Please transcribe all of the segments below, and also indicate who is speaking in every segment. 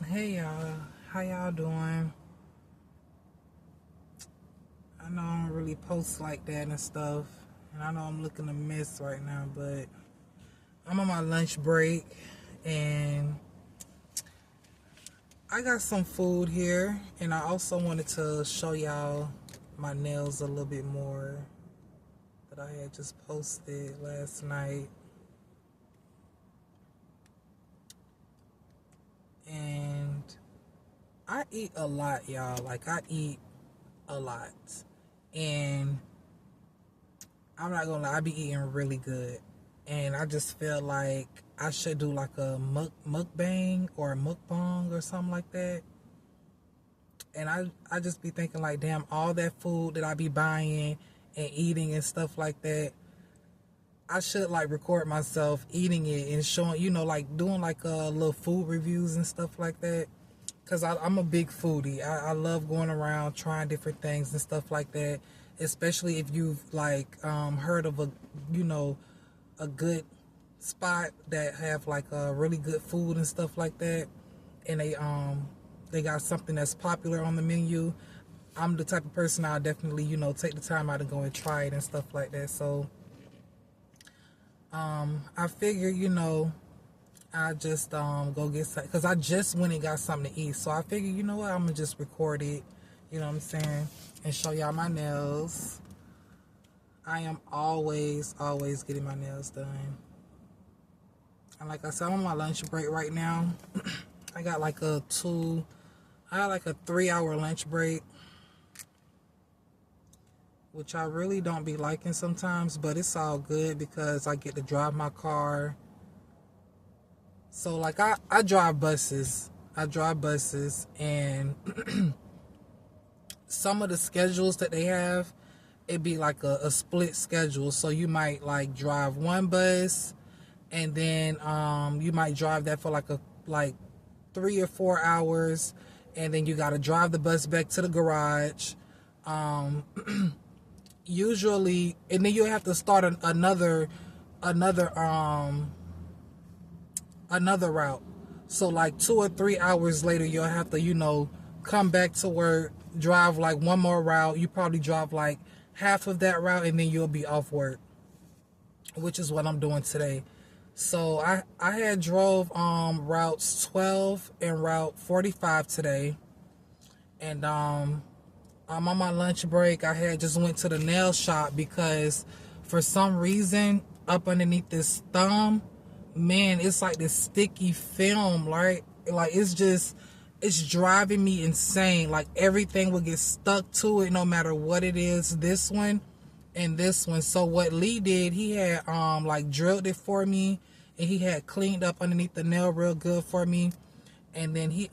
Speaker 1: Hey y'all, how y'all doing? I know I don't really post like that and stuff, and I know I'm looking a mess right now, but I'm on my lunch break, and I got some food here, and I also wanted to show y'all my nails a little bit more that I had just posted last night, and I eat a lot, y'all. Like I eat a lot, and I'm not gonna lie, I be eating really good. And I just feel like I should do like a mukbang or a mukbang or something like that. And I just be thinking like, damn, all that food that I be buying and eating and stuff like that, I should like record myself eating it and showing, like doing like little food reviews and stuff like that. Cause I'm a big foodie. I love going around trying different things and stuff like that. Especially if you've like heard of a good spot that have like really good food and stuff like that, and they got something that's popular on the menu. I'm the type of person I'll definitely take the time out to go and try it and stuff like that. So I figure I just go get some because I just went and got something to eat. So I figure what, I'm gonna just record it. You know what I'm saying, and show y'all my nails. I am always getting my nails done. And like I said, I'm on my lunch break right now. I got like a 3-hour lunch break, which I really don't be liking sometimes, but it's all good because I get to drive my car. So like I drive buses. I drive buses, and some of the schedules that they have, it'd be like a split schedule. So you might like drive one bus, and then you might drive that for like 3 or 4 hours, and then you got to drive the bus back to the garage. Um, Usually, and then you have to start another another route. So like 2 or 3 hours later, you'll have to come back to work, drive like one more route. You probably drive like half of that route, and then you'll be off work, which is what I'm doing today. So I had drove routes 12 and route 45 today, and I'm on my lunch break. I had just went to the nail shop because for some reason up underneath this thumb, man, it's like this sticky film, right? Like it's driving me insane. Like everything will get stuck to it no matter what it is. This one and this one. So what Lee did, he had like drilled it for me, and he had cleaned up underneath the nail real good for me, and then he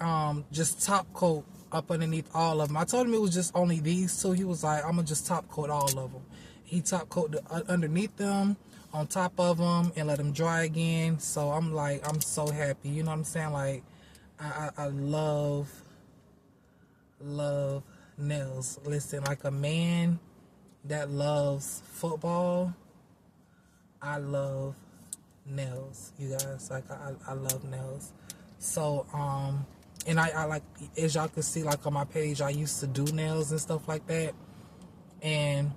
Speaker 1: just top coat up underneath all of them. I told him it was just only these two. He was like, I'm gonna just top coat all of them. He top coat underneath them, on top of them, and let them dry again. So I'm like, I'm so happy. You know what I'm saying? Like I love nails. Listen, like a man that loves football, I love nails, you guys. Like I love nails. So and I like, as y'all can see, like on my page, I used to do nails and stuff like that, and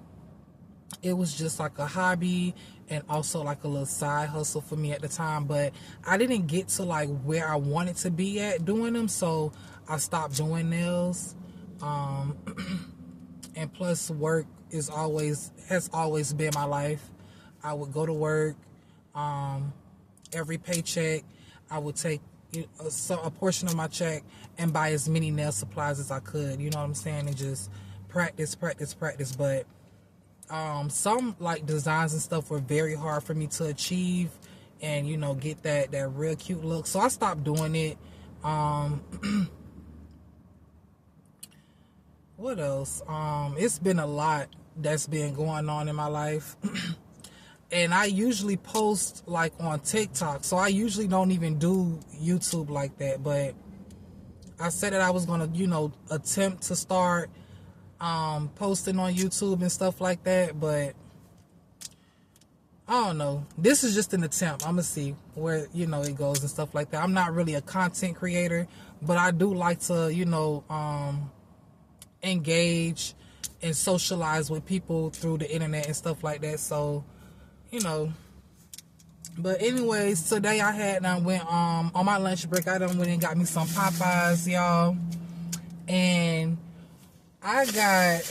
Speaker 1: it was just like a hobby and also like a little side hustle for me at the time. But I didn't get to like where I wanted to be at doing them, so I stopped doing nails. And plus, work has always been my life. I would go to work. Every paycheck, I would take a portion of my check and buy as many nail supplies as I could. You know what I'm saying? And just practice. But some like designs and stuff were very hard for me to achieve, and get that real cute look. So I stopped doing it. What else? It's been a lot that's been going on in my life. And I usually post like on TikTok, so I usually don't even do YouTube like that. But I said that I was gonna, attempt to start posting on YouTube and stuff like that. But I don't know. This is just an attempt. I'm gonna see where, you know, it goes and stuff like that. I'm not really a content creator, but I do like to, you know, engage and socialize with people through the internet and stuff like that. So, you know. But anyways, today I went on my lunch break. I done went and got me some Popeyes, y'all, and I got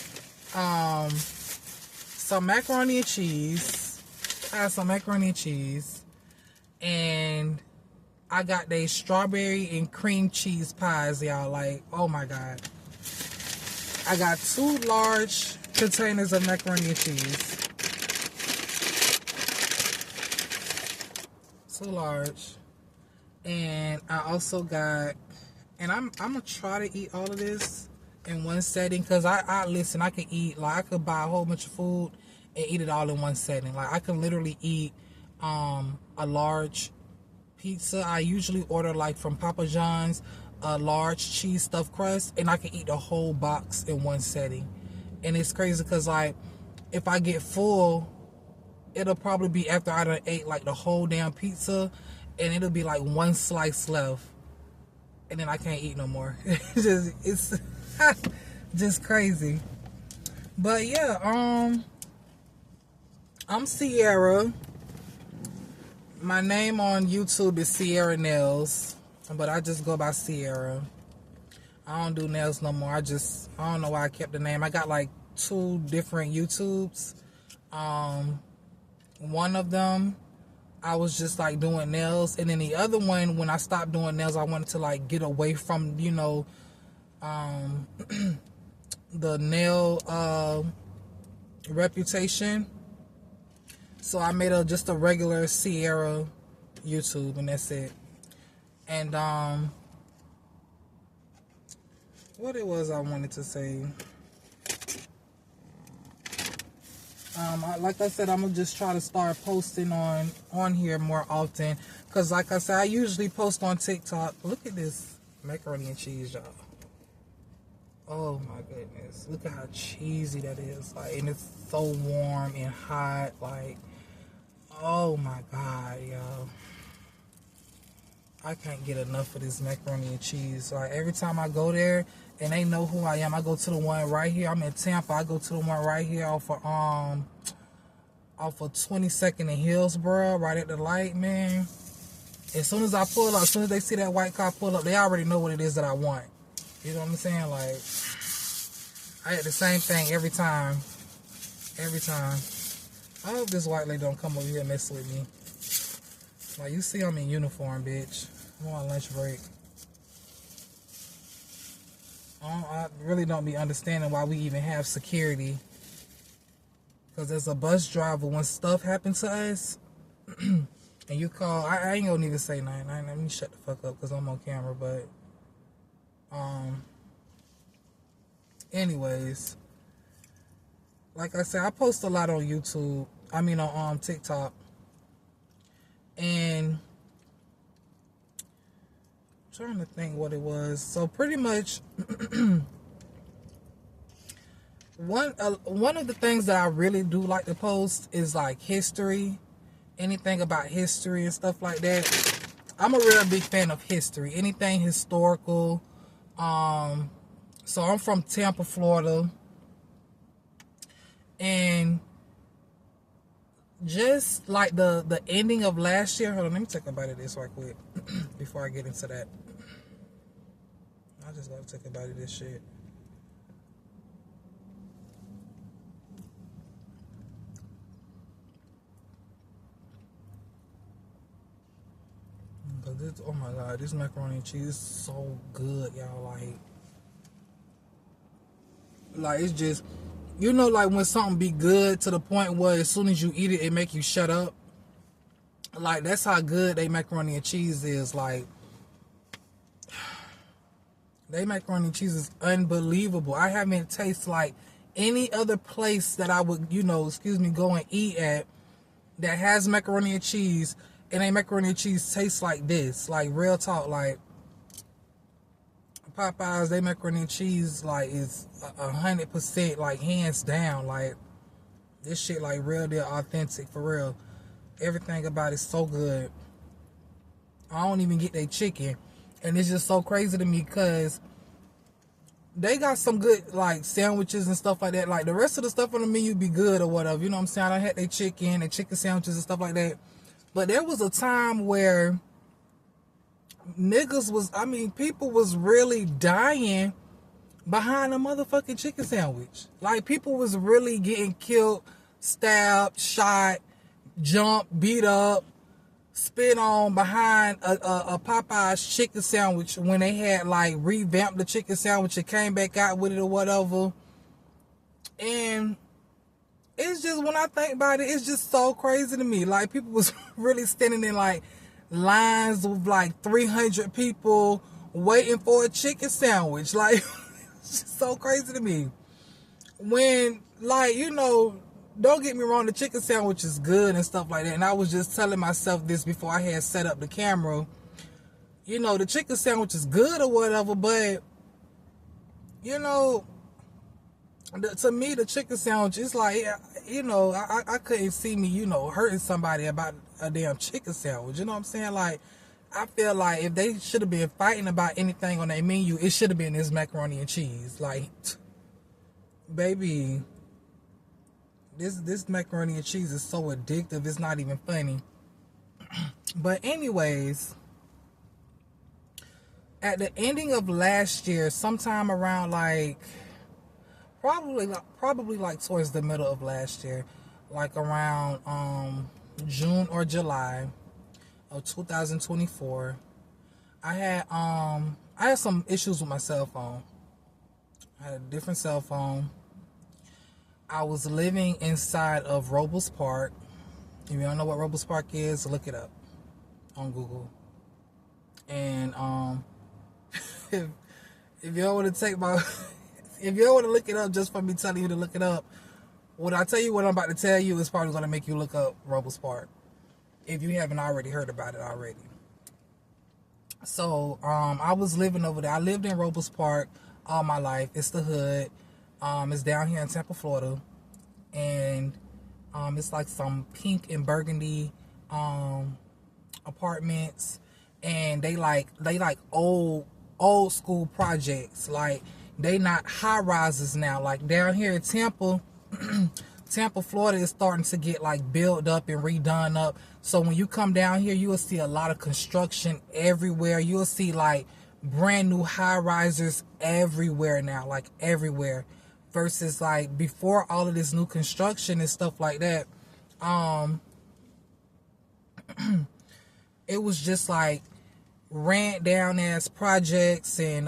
Speaker 1: some macaroni and cheese. I had some macaroni and cheese, and I got they strawberry and cream cheese pies, y'all. Like, oh my god! I got 2 large containers of macaroni and cheese. 2 large, and I also got, and I'm gonna try to eat all of this in one setting, because I listen, I could eat, like, I could buy a whole bunch of food and eat it all in one setting. Like, I can literally eat a large pizza. I usually order, like, from Papa John's, a large cheese stuffed crust, and I can eat the whole box in one setting. And it's crazy because, like, if I get full, it'll probably be after I done ate, like, the whole damn pizza, and it'll be like 1 slice left, and then I can't eat no more. It's just crazy. But yeah, I'm Sierra. My name on YouTube is Sierra Nails, but I just go by Sierra. I don't do nails no more. I don't know why I kept the name. I got like 2 different YouTubes. One of them, I was just like doing nails, and then the other one, when I stopped doing nails, I wanted to like get away from, you know, the nail reputation. So I made just a regular Sierra YouTube, and that's it. And what it was I wanted to say. Like I said, I'm gonna just try to start posting on here more often, because like I said, I usually post on TikTok. Look at this macaroni and cheese, y'all. Oh my goodness, look at how cheesy that is. Like, and it's so warm and hot. Like, oh my god, y'all, I can't get enough of this macaroni and cheese. Like, every time I go there and they know who I am, I go to the one right here. I'm in Tampa. I go to the one right here off of 22nd and Hillsborough, right at the light, man. As soon as I pull up, as soon as they see that white car pull up, they already know what it is that I want. You know what I'm saying? Like, I had the same thing every time. Every time. I hope this white lady don't come over here and mess with me. Like, you see I'm in uniform, bitch. I'm on lunch break. I really don't be understanding why we even have security. Because as a bus driver, when stuff happens to us, and you call, I ain't gonna even say nothing. Let me shut the fuck up because I'm on camera, but, anyways, like I said, I post a lot on YouTube, on TikTok, and I'm trying to think what it was. So pretty much, one of the things that I really do like to post is like history, anything about history and stuff like that. I'm a real big fan of history, anything historical. So I'm from Tampa, Florida, and just like the ending of last year. Hold on, let me take a bite of this right quick before I get into that. I just gotta take a bite of this shit. But this, oh my god, this macaroni and cheese is so good, y'all. Like it's just, you know, like when something be good to the point where as soon as you eat it, it make you shut up. Like, that's how good they macaroni and cheese is. Like, they macaroni and cheese is unbelievable. I haven't tasted like any other place that I would, go and eat at that has macaroni and cheese, and they macaroni and cheese tastes like this. Like, real talk, like Popeyes, they macaroni and cheese like is 100%, like hands down. Like, this shit like real deal authentic for real. Everything about it so good. I don't even get their chicken. And it's just so crazy to me because they got some good like sandwiches and stuff like that. Like the rest of the stuff on the menu be good or whatever. You know what I'm saying? I had their chicken sandwiches and stuff like that. But there was a time where people was really dying behind a motherfucking chicken sandwich. Like people was really getting killed, stabbed, shot, jumped, beat up, spit on behind a Popeye's chicken sandwich when they had like revamped the chicken sandwich and came back out with it or whatever. And it's just, when I think about it, it's just so crazy to me. Like people was really standing in like lines with like 300 people waiting for a chicken sandwich. Like it's just so crazy to me. When, like, you know, don't get me wrong, the chicken sandwich is good and stuff like that. And I was just telling myself this before I had set up the camera. You know, the chicken sandwich is good or whatever, but, you know, to me, the chicken sandwich is like, you know, I couldn't see me, you know, hurting somebody about a damn chicken sandwich. You know what I'm saying? Like, I feel like if they should have been fighting about anything on their menu, it should have been this macaroni and cheese. Like, baby, this macaroni and cheese is so addictive, it's not even funny. But anyways, at the ending of last year, sometime around like probably like towards the middle of last year, like around June or July of 2024, I had some issues with my cell phone. I had a different cell phone. I was living inside of Robles Park. If you don't know what Robles Park is, look it up on Google. And if you don't want to take my if you don't want to look it up just for me telling you to look it up, when I tell you what I'm about to tell you, it's probably going to make you look up Robles Park if you haven't already heard about it already. So I was living over there. I lived in Robles Park all my life. It's the hood. It's down here in Tampa, Florida, and it's like some pink and burgundy apartments, and they like old school projects. Like, they not high rises now. Like down here in Tampa, Tampa, Florida is starting to get like built up and redone up. So when you come down here, you will see a lot of construction everywhere. You'll see like brand new high risers everywhere now, like everywhere. Versus like before all of this new construction and stuff like that, it was just like ran down as projects and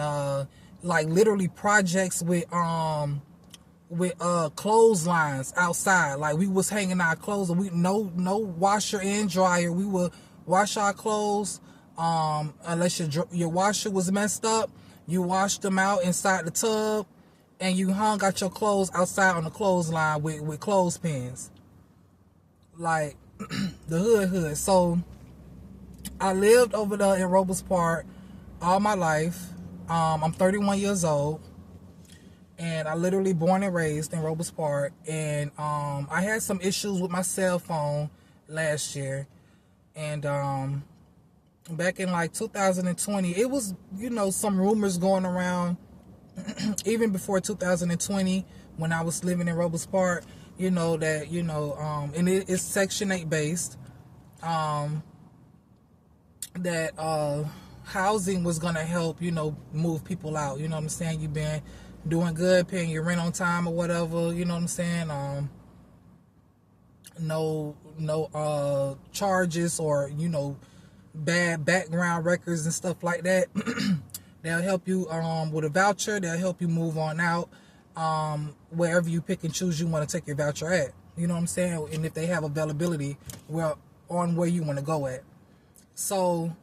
Speaker 1: like literally projects with clotheslines outside. Like we was hanging our clothes, and we no washer and dryer. We would wash our clothes unless your washer was messed up. You washed them out inside the tub, and you hung out your clothes outside on the clothesline with clothespins. Like the hood. So I lived over there in Robles Park all my life. I'm 31 years old, and I literally born and raised in Robles Park. And I had some issues with my cell phone last year, and back in like 2020, it was, you know, some rumors going around even before 2020 when I was living in Robles Park, you know, that, you know, and it's Section 8 based, that housing was going to help, you know, move people out. You know what I'm saying? You've been doing good, paying your rent on time or whatever, you know what I'm saying? No charges or, you know, bad background records and stuff like that. They'll help you with a voucher. They'll help you move on out wherever you pick and choose you want to take your voucher at. You know what I'm saying? And if they have availability, well, on where you want to go at. So,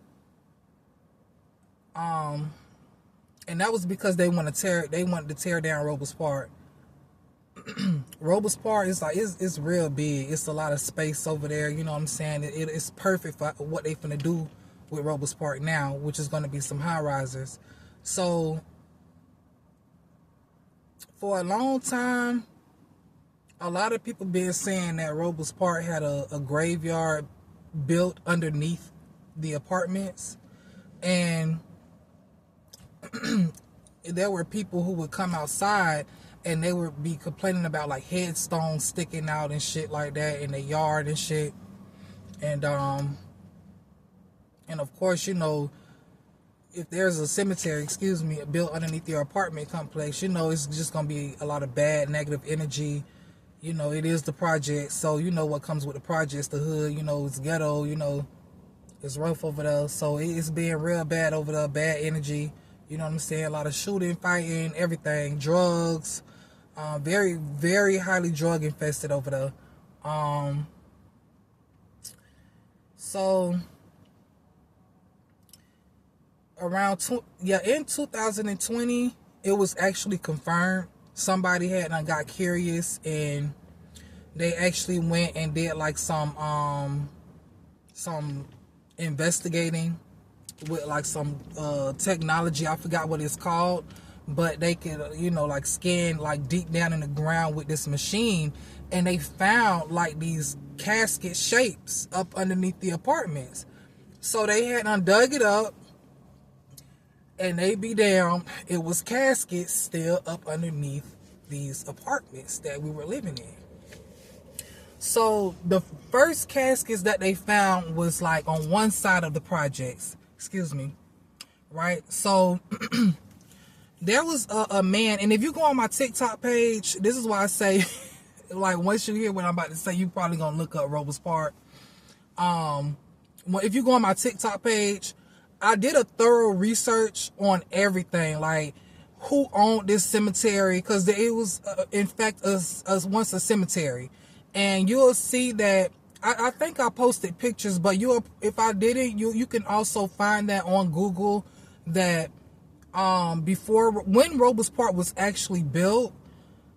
Speaker 1: and that was because they wanted to tear down Robles Park. Robles Park is like, it's real big. It's a lot of space over there. You know what I'm saying? It's perfect for what they finna do with Robles Park now, which is going to be some high risers. So for a long time, a lot of people been saying that Robles Park had a graveyard built underneath the apartments. And there were people who would come outside and they would be complaining about like headstones sticking out and shit like that in the yard and shit. And of course, you know, if there's a cemetery, built underneath your apartment complex, you know, it's just gonna be a lot of bad negative energy. You know, it is the project, so you know what comes with the projects, the hood, you know, it's ghetto, you know, it's rough over there. So it's being real bad over there, bad energy. You know what I'm saying? A lot of shooting, fighting, everything, drugs. Very, very highly drug infested over there. So in 2020, it was actually confirmed. Somebody had got curious and they actually went and did like some investigating with like some technology. I forgot what it's called, but they could, you know, like scan like deep down in the ground with this machine, and they found like these casket shapes up underneath the apartments. So they had dug it up, and they be damn, it was caskets still up underneath these apartments that we were living in. So the first caskets that they found was like on one side of the projects. Right? So there was a man, and if you go on my TikTok page, this is why I say, like, once you hear what I'm about to say, you probably gonna look up Robles Park. If you go on my TikTok page, I did a thorough research on everything, like who owned this cemetery, because it was in fact once a cemetery. And you'll see that I think I posted pictures, but if I didn't, you can also find that on Google, that when Robles Park was actually built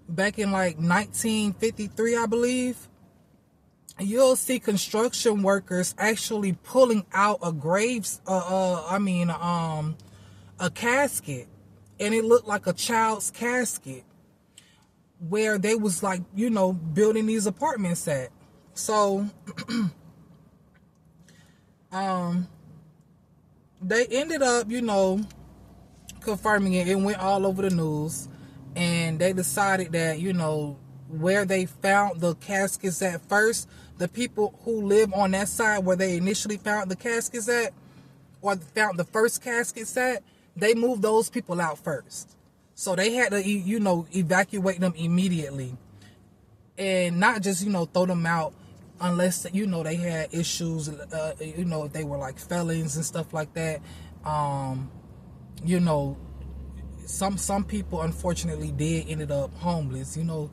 Speaker 1: back in like 1953, I believe, you'll see construction workers actually pulling out a casket, and it looked like a child's casket where they was like, you know, building these apartments at. So they ended up, you know, confirming it. It went all over the news, and they decided that, you know, where they found the caskets at first, the people who live on that side where they initially found the caskets at, or found the first caskets at, they moved those people out first. So they had to, you know, evacuate them immediately, and not just, you know, throw them out unless, you know, they had issues, you know, if they were like felons and stuff like that. You know, some people unfortunately ended up homeless, you know.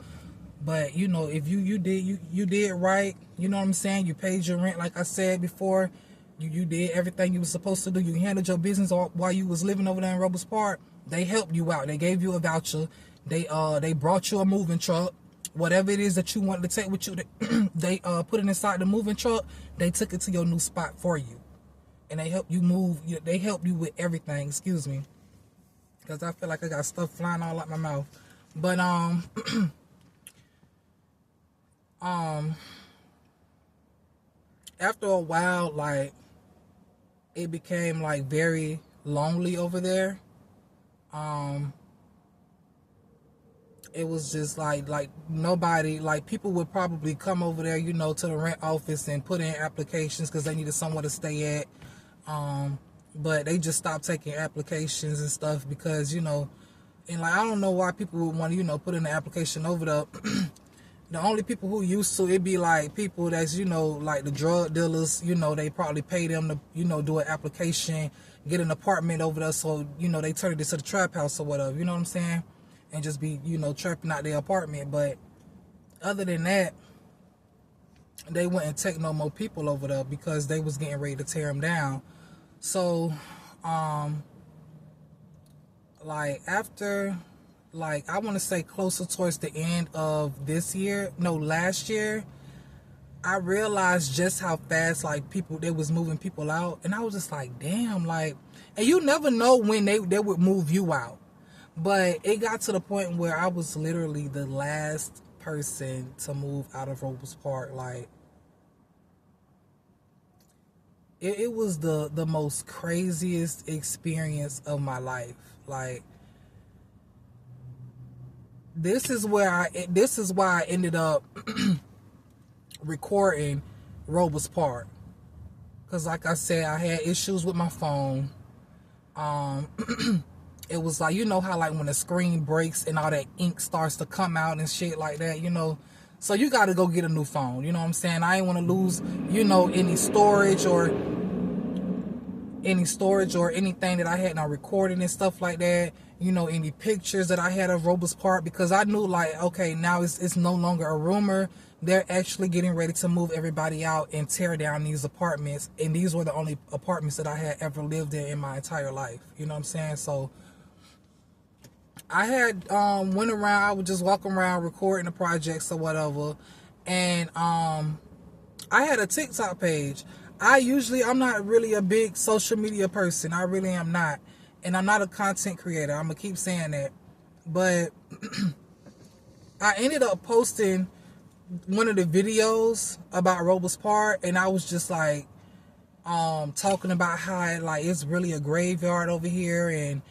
Speaker 1: But, you know, if you did right, you know what I'm saying? You paid your rent, like I said before. You did everything you were supposed to do. You handled your business while you was living over there in Robles Park. They helped you out. They gave you a voucher. They brought you a moving truck. Whatever it is that you wanted to take with you, they put it inside the moving truck. They took it to your new spot for you, and they helped you move. They helped you with everything. Excuse me, because I feel like I got stuff flying all out my mouth. But after a while, like, it became like very lonely over there. It was just like nobody, like, people would probably come over there, you know, to the rent office and put in applications because they needed somewhere to stay at. But they just stopped taking applications and stuff because, you know, and like, I don't know why people would want to, you know, put in an application over there. The only people who used to, it be like people that's, you know, like the drug dealers, you know, they probably pay them to, you know, do an application, get an apartment over there, so, you know, they turn it into the trap house or whatever, you know what I'm saying? And just be, you know, trapping out their apartment. But other than that, they wouldn't take no more people over there because they was getting ready to tear them down. So, like, after, like, I want to say closer towards the end of last year, I realized just how fast, like, they was moving people out. And I was just like, damn, like, and you never know when they would move you out. But it got to the point where I was literally the last person to move out of Robles Park. Like, it was the most craziest experience of my life. Like, this is why I ended up recording Robles Park, because like I said, I had issues with my phone. It was like, you know how like when the screen breaks and all that ink starts to come out and shit like that, you know. So you got to go get a new phone, you know what I'm saying? I ain't want to lose, you know, any storage or anything that I had on recording and stuff like that, you know, any pictures that I had of Robles Park, because I knew like, okay, now it's no longer a rumor. They're actually getting ready to move everybody out and tear down these apartments, and these were the only apartments that I had ever lived in my entire life, you know what I'm saying? So I had went around, I would just walk around recording the projects or whatever, and I had a TikTok page. I'm not really a big social media person. I really am not. And I'm not a content creator. I'm going to keep saying that. But I ended up posting one of the videos about Robles Park, and I was just like talking about how it's really a graveyard over here, and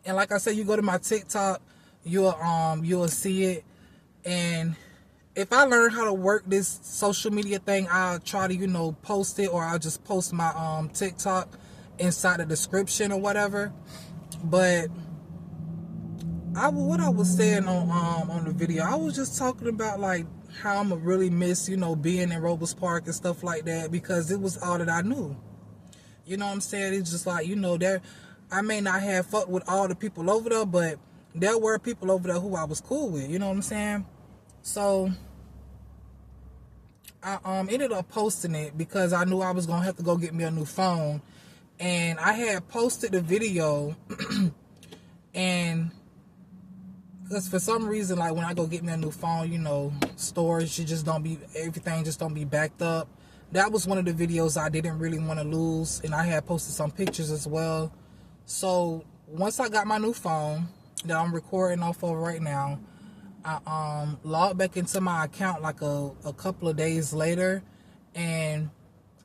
Speaker 1: like I said, you go to my TikTok, you'll see it. And if I learn how to work this social media thing, I'll try to, you know, post it, or I'll just post my TikTok inside the description or whatever. But what I was saying on the video, I was just talking about like how I'ma really miss, you know, being in Robles Park and stuff like that, because it was all that I knew. You know what I'm saying? It's just like, you know, I may not have fucked with all the people over there, but there were people over there who I was cool with. You know what I'm saying? So I ended up posting it because I knew I was gonna have to go get me a new phone, and I had posted the video, and because for some reason, like when I go get me a new phone, you know, storage, everything just don't be backed up. That was one of the videos I didn't really want to lose, and I had posted some pictures as well. So once I got my new phone that I'm recording off of right now, I logged back into my account like a couple of days later, and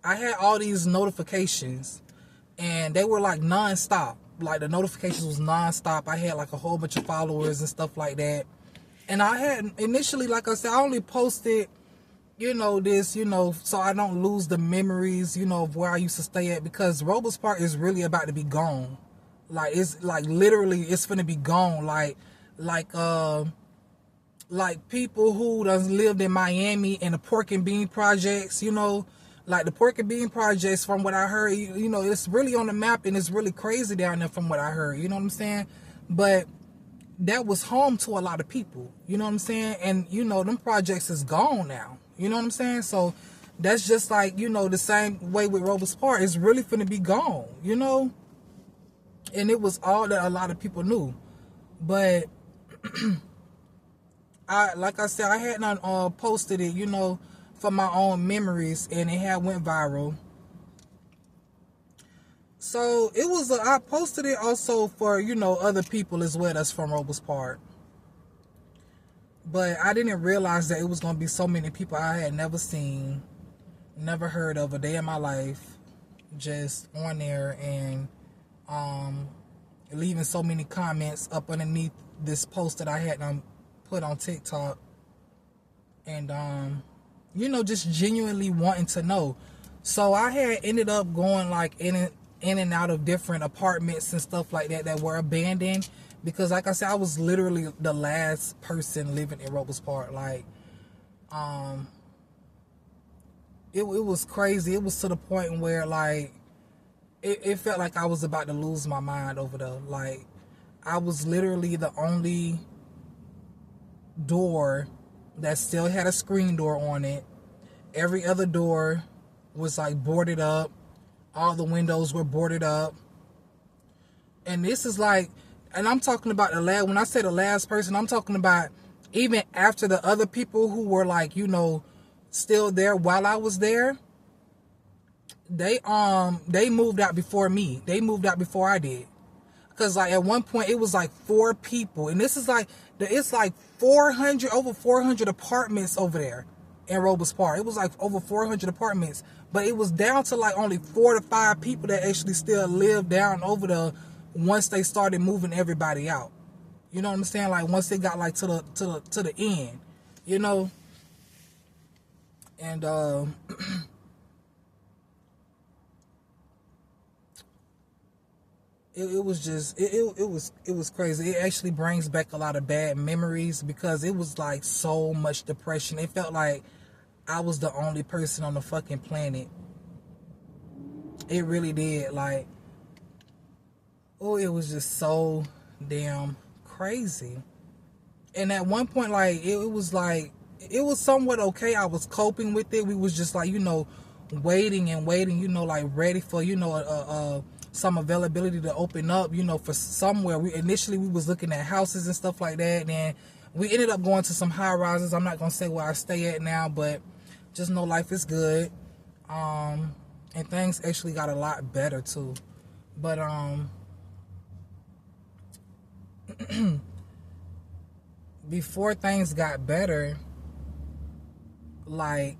Speaker 1: I had all these notifications, and they were like non-stop. Like the notifications was non-stop. I had like a whole bunch of followers and stuff like that. And I had initially, like I said, I only posted, you know, this, you know, so I don't lose the memories, you know, of where I used to stay at, because Robles Park is really about to be gone. Like, it's like literally it's finna be gone. Like people who done lived in Miami and the pork and bean projects, you know, like the pork and bean projects, from what I heard, you know, it's really on the map and it's really crazy down there from what I heard, you know what I'm saying? But that was home to a lot of people, you know what I'm saying? And, you know, them projects is gone now, you know what I'm saying? So that's just like, you know, the same way with Robles Park, it's really finna be gone, you know? And it was all that a lot of people knew. But like I said, I had not posted it, you know, for my own memories, and it had went viral. So it was, I posted it also for, you know, other people as well that's from Robles Park. But I didn't realize that it was going to be so many people I had never seen, never heard of a day in my life, just on there, and leaving so many comments up underneath this post that I had put on TikTok, and you know, just genuinely wanting to know. So I had ended up going like in and out of different apartments and stuff like that were abandoned, because like I said, I was literally the last person living in Robles Park. Like it was crazy. It was to the point where like it felt like I was about to lose my mind over there. Like I was literally the only door that still had a screen door on it. Every other door was like boarded up. All the windows were boarded up. And this is like, and I'm talking about when I say the last person, I'm talking about even after the other people who were like, you know, still there while I was there, they moved out before me. They moved out before I did. Cause like at one point it was like 4 people, and this is like, it's like over 400 apartments over there. in Robles Park. It was like over 400 apartments, but it was down to like only 4 to 5 people that actually still live down over there once they started moving everybody out. You know what I'm saying? Like once they got like to the end, you know. And it was just it was crazy. It actually brings back a lot of bad memories because it was like so much depression. It felt like I was the only person on the fucking planet. It really did. Like, oh, it was just so damn crazy. And at one point, like, it was like, it was somewhat okay. I was coping with it. We was just like, you know, waiting and waiting, you know, like ready for, you know, some availability to open up, you know, for somewhere. Initially we was looking at houses and stuff like that. And we ended up going to some high rises. I'm not going to say where I stay at now, but just know life is good. And things actually got a lot better too. But, before things got better, like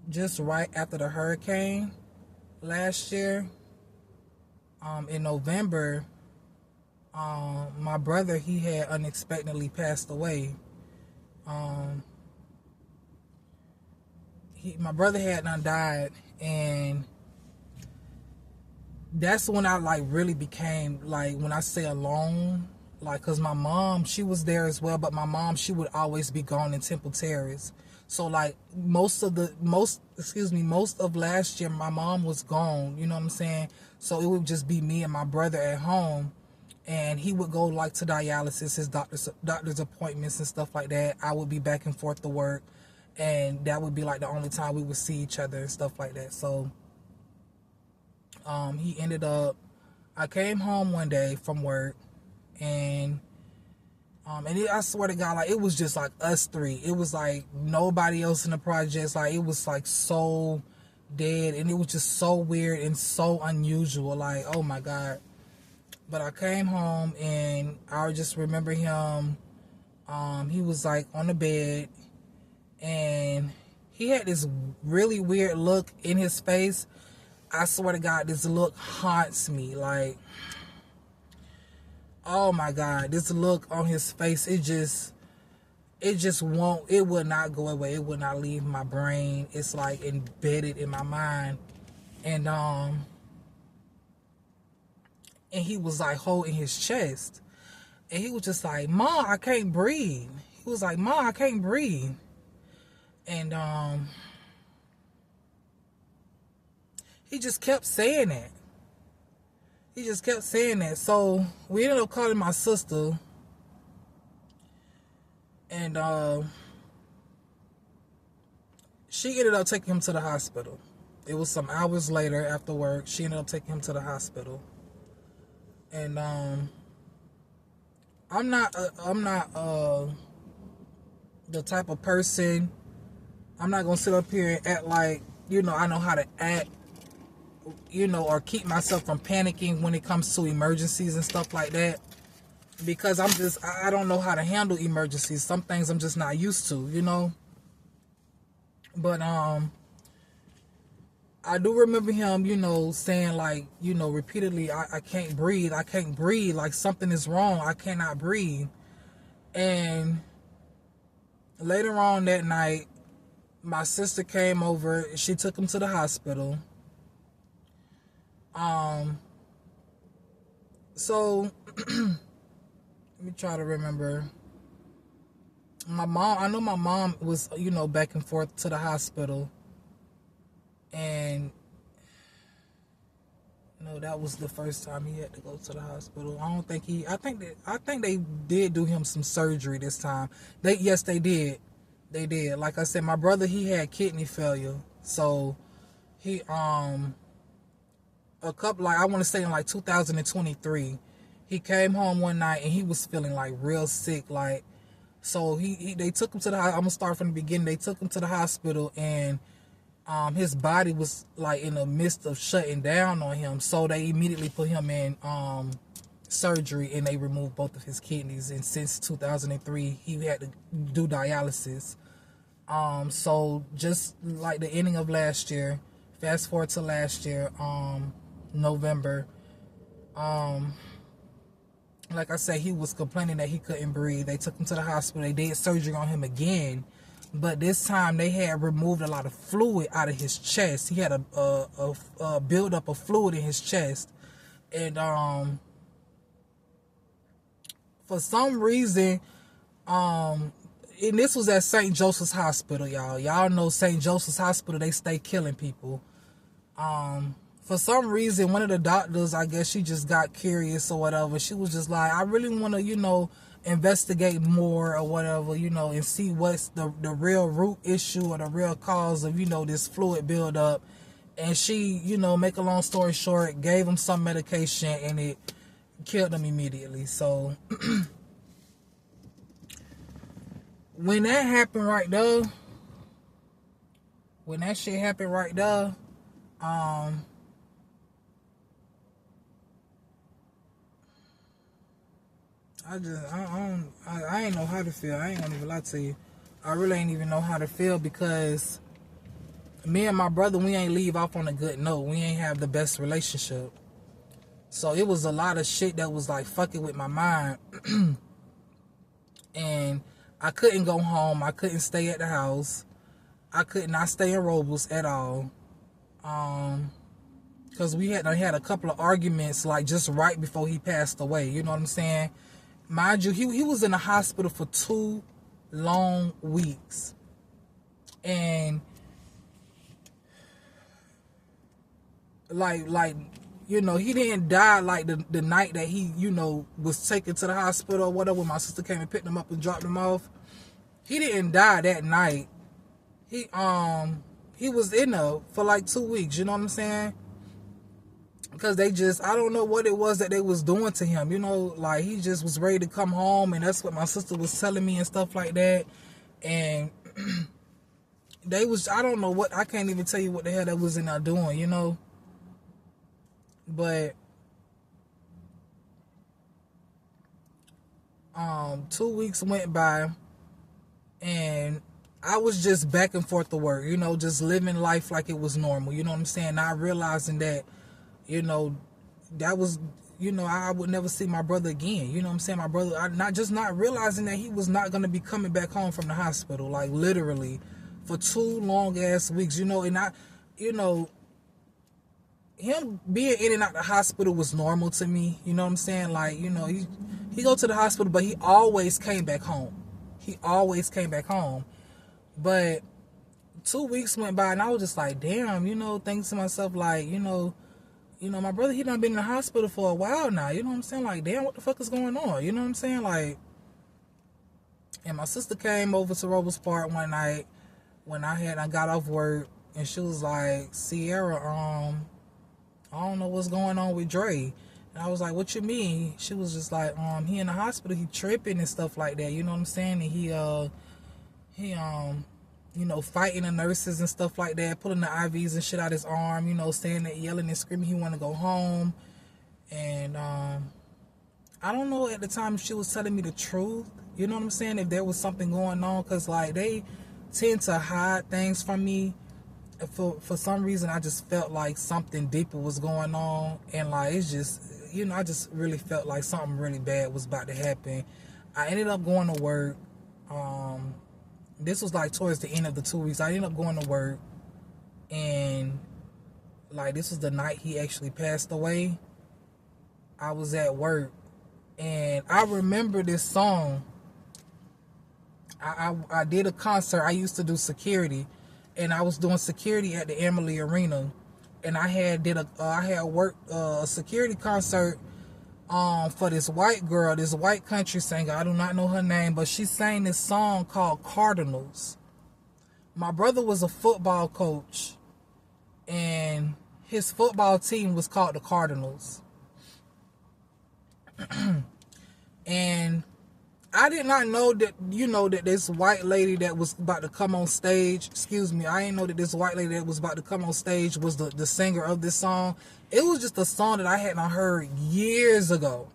Speaker 1: just right after the hurricane last year, in November, my brother, he had unexpectedly passed away. My brother had not died, and that's when I like really became, like, when I say alone, like, cause my mom, she was there as well, but my mom, she would always be gone in Temple Terrace. So like most of last year, my mom was gone, you know what I'm saying? So it would just be me and my brother at home, and he would go like to dialysis, his doctor's appointments and stuff like that. I would be back and forth to work, and that would be like the only time we would see each other and stuff like that. So he ended up, I came home one day from work, and I swear to God, like, it was just like us three. It was like nobody else in the projects. Like, it was like so dead, and it was just so weird and so unusual. Like, oh my God. But I came home, and I just remember him. He was like on the bed, and he had this really weird look in his face. I swear to God, this look haunts me. Like, oh my God, this look on his face, it would not go away. It would not leave my brain. It's like embedded in my mind. And he was like holding his chest, and he was just like, "Mom, I can't breathe." He was like, "Mom, I can't breathe." And he just kept saying that. He just kept saying that. So we ended up calling my sister, and she ended up taking him to the hospital. It was some hours later after work. She ended up taking him to the hospital. And I'm not the type of person. I'm not gonna sit up here and act like, you know, I know how to act, you know, or keep myself from panicking when it comes to emergencies and stuff like that, because I don't know how to handle emergencies. Some things I'm just not used to, you know. But I do remember him, you know, saying, like, you know, repeatedly, I can't breathe, I can't breathe, like something is wrong, I cannot breathe. And later on that night, my sister came over. She took him to the hospital. So let me try to remember. My mom, I know my mom was, you know, back and forth to the hospital. And no, that was the first time he had to go to the hospital. I think they did do him some surgery this time. Yes, they did. They did. Like I said, my brother, he had kidney failure. So he I want to say in like 2023, he came home one night and he was feeling like real sick. Like, so they took him to the hospital. I'm gonna start from the beginning. They took him to the hospital, and his body was like in the midst of shutting down on him. So they immediately put him in surgery, and they removed both of his kidneys. And since 2003, he had to do dialysis. So just like the ending of last year, fast forward to last year, November, like I said, he was complaining that he couldn't breathe. They took him to the hospital. They did surgery on him again, but this time they had removed a lot of fluid out of his chest. He had a buildup of fluid in his chest, and for some reason, and this was at St. Joseph's Hospital, y'all. Y'all know St. Joseph's Hospital, they stay killing people. For some reason, one of the doctors, I guess she just got curious or whatever. She was just like, I really want to, investigate more or whatever, and see what's the real root issue or the real cause of, this fluid buildup. And she, make a long story short, gave him some medication and it killed him immediately. So when that happened right there, when that shit happened right there, I ain't know how to feel. I ain't gonna even lie to you. I really ain't even know how to feel because me and my brother, we ain't leave off on a good note. We ain't have the best relationship. So it was a lot of shit that was like fucking with my mind. And I couldn't go home. I couldn't stay at the house. I could not stay in Robles at all. Because we had a couple of arguments like just right before he passed away. You know what I'm saying? Mind you, he was in the hospital for 2 long weeks. And like he didn't die like the night that he, was taken to the hospital or whatever when my sister came and picked him up and dropped him off. He didn't die that night. He was in there for like 2 weeks, you know what I'm saying? Because I don't know what it was that they was doing to him, like he just was ready to come home, and that's what my sister was telling me and stuff like that. And I don't know what, I can't even tell you what the hell they was in there doing, But 2 weeks went by, and I was just back and forth to work, just living life like it was normal, you know what I'm saying? Not realizing that, that was, I would never see my brother again, you know what I'm saying? My brother, not realizing that he was not going to be coming back home from the hospital, like literally for 2 long ass weeks, and him being in and out the hospital was normal to me, you know what I'm saying? Like, he go to the hospital, but he always came back home. But 2 weeks went by, and I was just like, damn, thinking to myself, like, my brother, he done been in the hospital for a while now, you know what I'm saying? Like, damn, what the fuck is going on? You know what I'm saying? Like, and my sister came over to Robles Park one night when I got off work, and she was like, Sierra, I don't know what's going on with Dre. And I was like, what you mean? She was just like, he in the hospital, he tripping and stuff like that, you know what I'm saying? And he fighting the nurses and stuff like that, pulling the IVs and shit out his arm, saying that, yelling and screaming he want to go home. And I don't know at the time if she was telling me the truth, you know what I'm saying, if there was something going on, because like they tend to hide things from me. For some reason, I just felt like something deeper was going on, and like it's just, I just really felt like something really bad was about to happen. I ended up going to work. This was like towards the end of the 2 weeks. I ended up going to work, and like this was the night he actually passed away. I was at work, and I remember this song. I did a concert. I used to do security, and I was doing security at the Emily Arena, and I had worked a security concert for this white girl, this white country singer. I do not know her name, but she sang this song called Cardinals. My brother was a football coach, and his football team was called the Cardinals. And I did not know that, that this white lady that was about to come on stage, I didn't know that this white lady that was about to come on stage was the singer of this song. It was just a song that I had not heard years ago.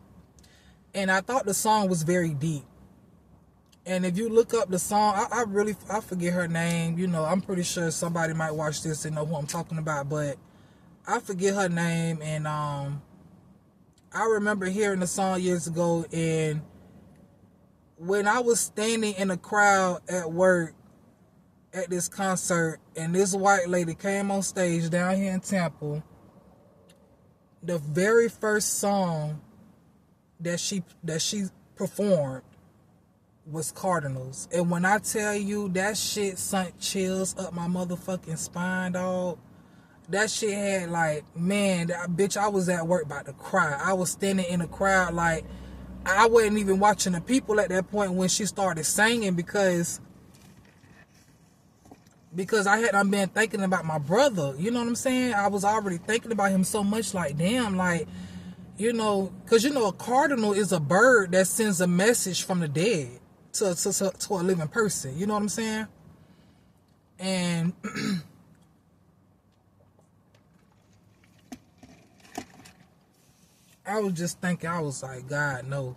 Speaker 1: And I thought the song was very deep. And if you look up the song, I forget her name. You know, I'm pretty sure somebody might watch this and know who I'm talking about, but I forget her name. And I remember hearing the song years ago, and when I was standing in a crowd at work at this concert, and this white lady came on stage down here in Tampa, the very first song that she performed was Cardinals. And when I tell you, that shit sent chills up my motherfucking spine, dog. That shit had like, man, bitch, I was at work about to cry. I was standing in a crowd like, I wasn't even watching the people at that point when she started singing, because I've been thinking about my brother. You know what I'm saying? I was already thinking about him so much, like, damn, like, you know, because, you know, a cardinal is a bird that sends a message from the dead to a living person. You know what I'm saying? And I was just thinking, I was like, God, no.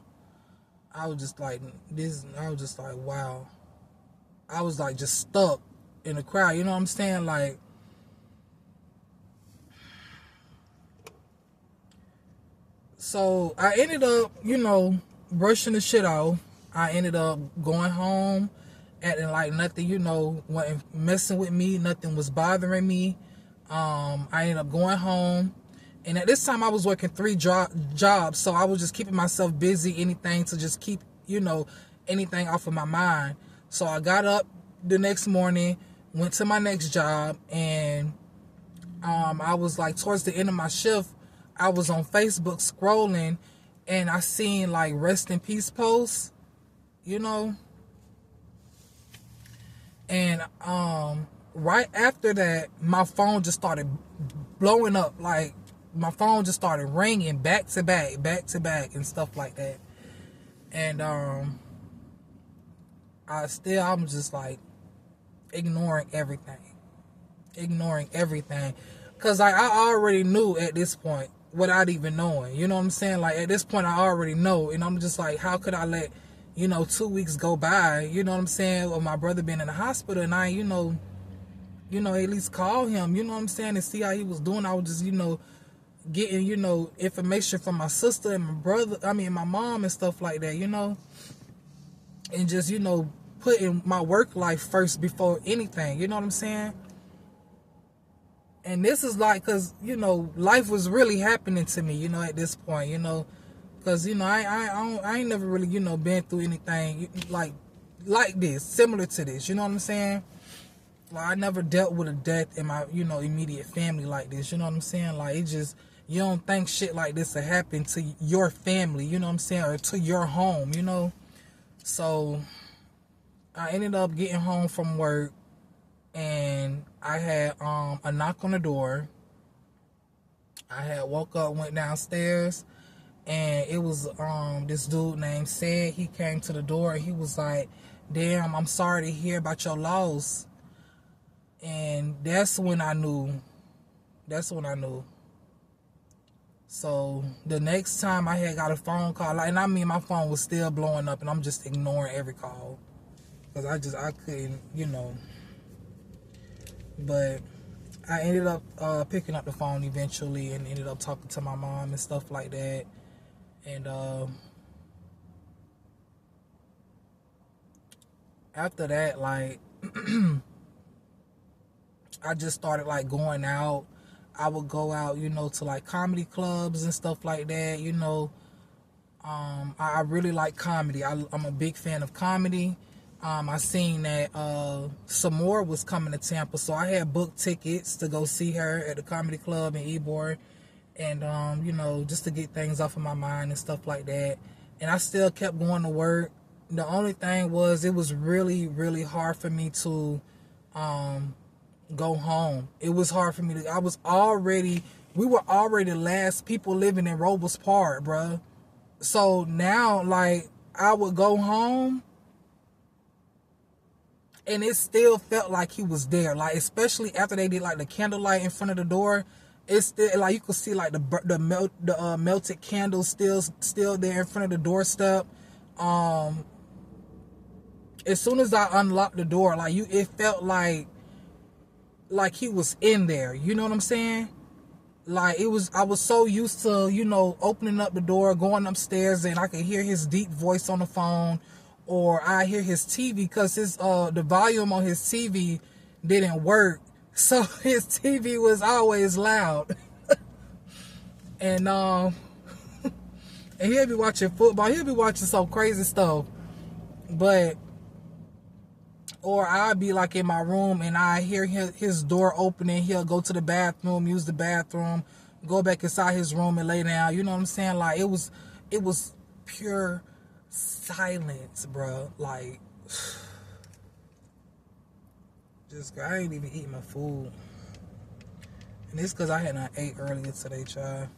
Speaker 1: I was just like, wow. I was like just stuck in the crowd. You know what I'm saying? Like, so I ended up, you know, brushing the shit off. I ended up going home, acting like nothing, you know, wasn't messing with me. Nothing was bothering me. I ended up going home. And at this time, I was working 3 jobs. So I was just keeping myself busy, anything to just keep, you know, anything off of my mind. So I got up the next morning, went to my next job, and I was like, towards the end of my shift, I was on Facebook scrolling, and I seen like rest in peace posts, you know. And right after that, my phone just started blowing up. Like, my phone just started ringing back to back, and stuff like that. And I'm just like ignoring everything. Because I already knew at this point, without even knowing. You know what I'm saying? Like, at this point, I already know. And I'm just like, how could I let, you know, 2 weeks go by, you know what I'm saying, with my brother being in the hospital, and I, you know, at least call him, you know what I'm saying, and see how he was doing. I was just, you know, getting, you know, information from my sister and my mom and stuff like that, you know, and just, you know, putting my work life first before anything, you know what I'm saying? And this is like, because, you know, life was really happening to me, you know, at this point, you know, because, you know, I ain't never really, you know, been through anything like this, similar to this, you know what I'm saying? Like, I never dealt with a death in my, you know, immediate family like this, you know what I'm saying? Like, it just, you don't think shit like this will happen to your family, you know what I'm saying, or to your home, you know? So I ended up getting home from work, and I had a knock on the door. I had woke up, went downstairs, and it was this dude named Sid. He came to the door, and he was like, damn, I'm sorry to hear about your loss. And that's when I knew. So the next time I had got a phone call, like, and I mean, my phone was still blowing up, and I'm just ignoring every call, because I couldn't, you know. But I ended up picking up the phone eventually, and ended up talking to my mom and stuff like that. And after that, like, I just started like going out. I would go out, you know, to like comedy clubs and stuff like that, you know. I really like comedy. I'm a big fan of comedy. I seen that Samora was coming to Tampa, so I had booked tickets to go see her at the comedy club in Ybor, and you know, just to get things off of my mind and stuff like that. And I still kept going to work. The only thing was, it was really, really hard for me to go home. It was hard for me to. We were already the last people living in Robles Park, bruh. So now, like, I would go home, and it still felt like he was there. Like, especially after they did like the candlelight in front of the door, It's still like you can see like the melted candles still there in front of the doorstep. As soon as I unlocked the door, like it felt like he was in there. You know what I'm saying? Like I was so used to, opening up the door, going upstairs, and I could hear his deep voice on the phone, or I hear his TV because the volume on his TV didn't work, so his TV was always loud, and and he'll be watching football, he'll be watching some crazy stuff, but. Or I'll be like in my room and I hear his door opening. He'll go to the bathroom, use the bathroom, go back inside his room and lay down. You know what I'm saying? Like it was pure silence, bro. Like, I ain't even eating my food. And it's because I had not ate earlier today, child.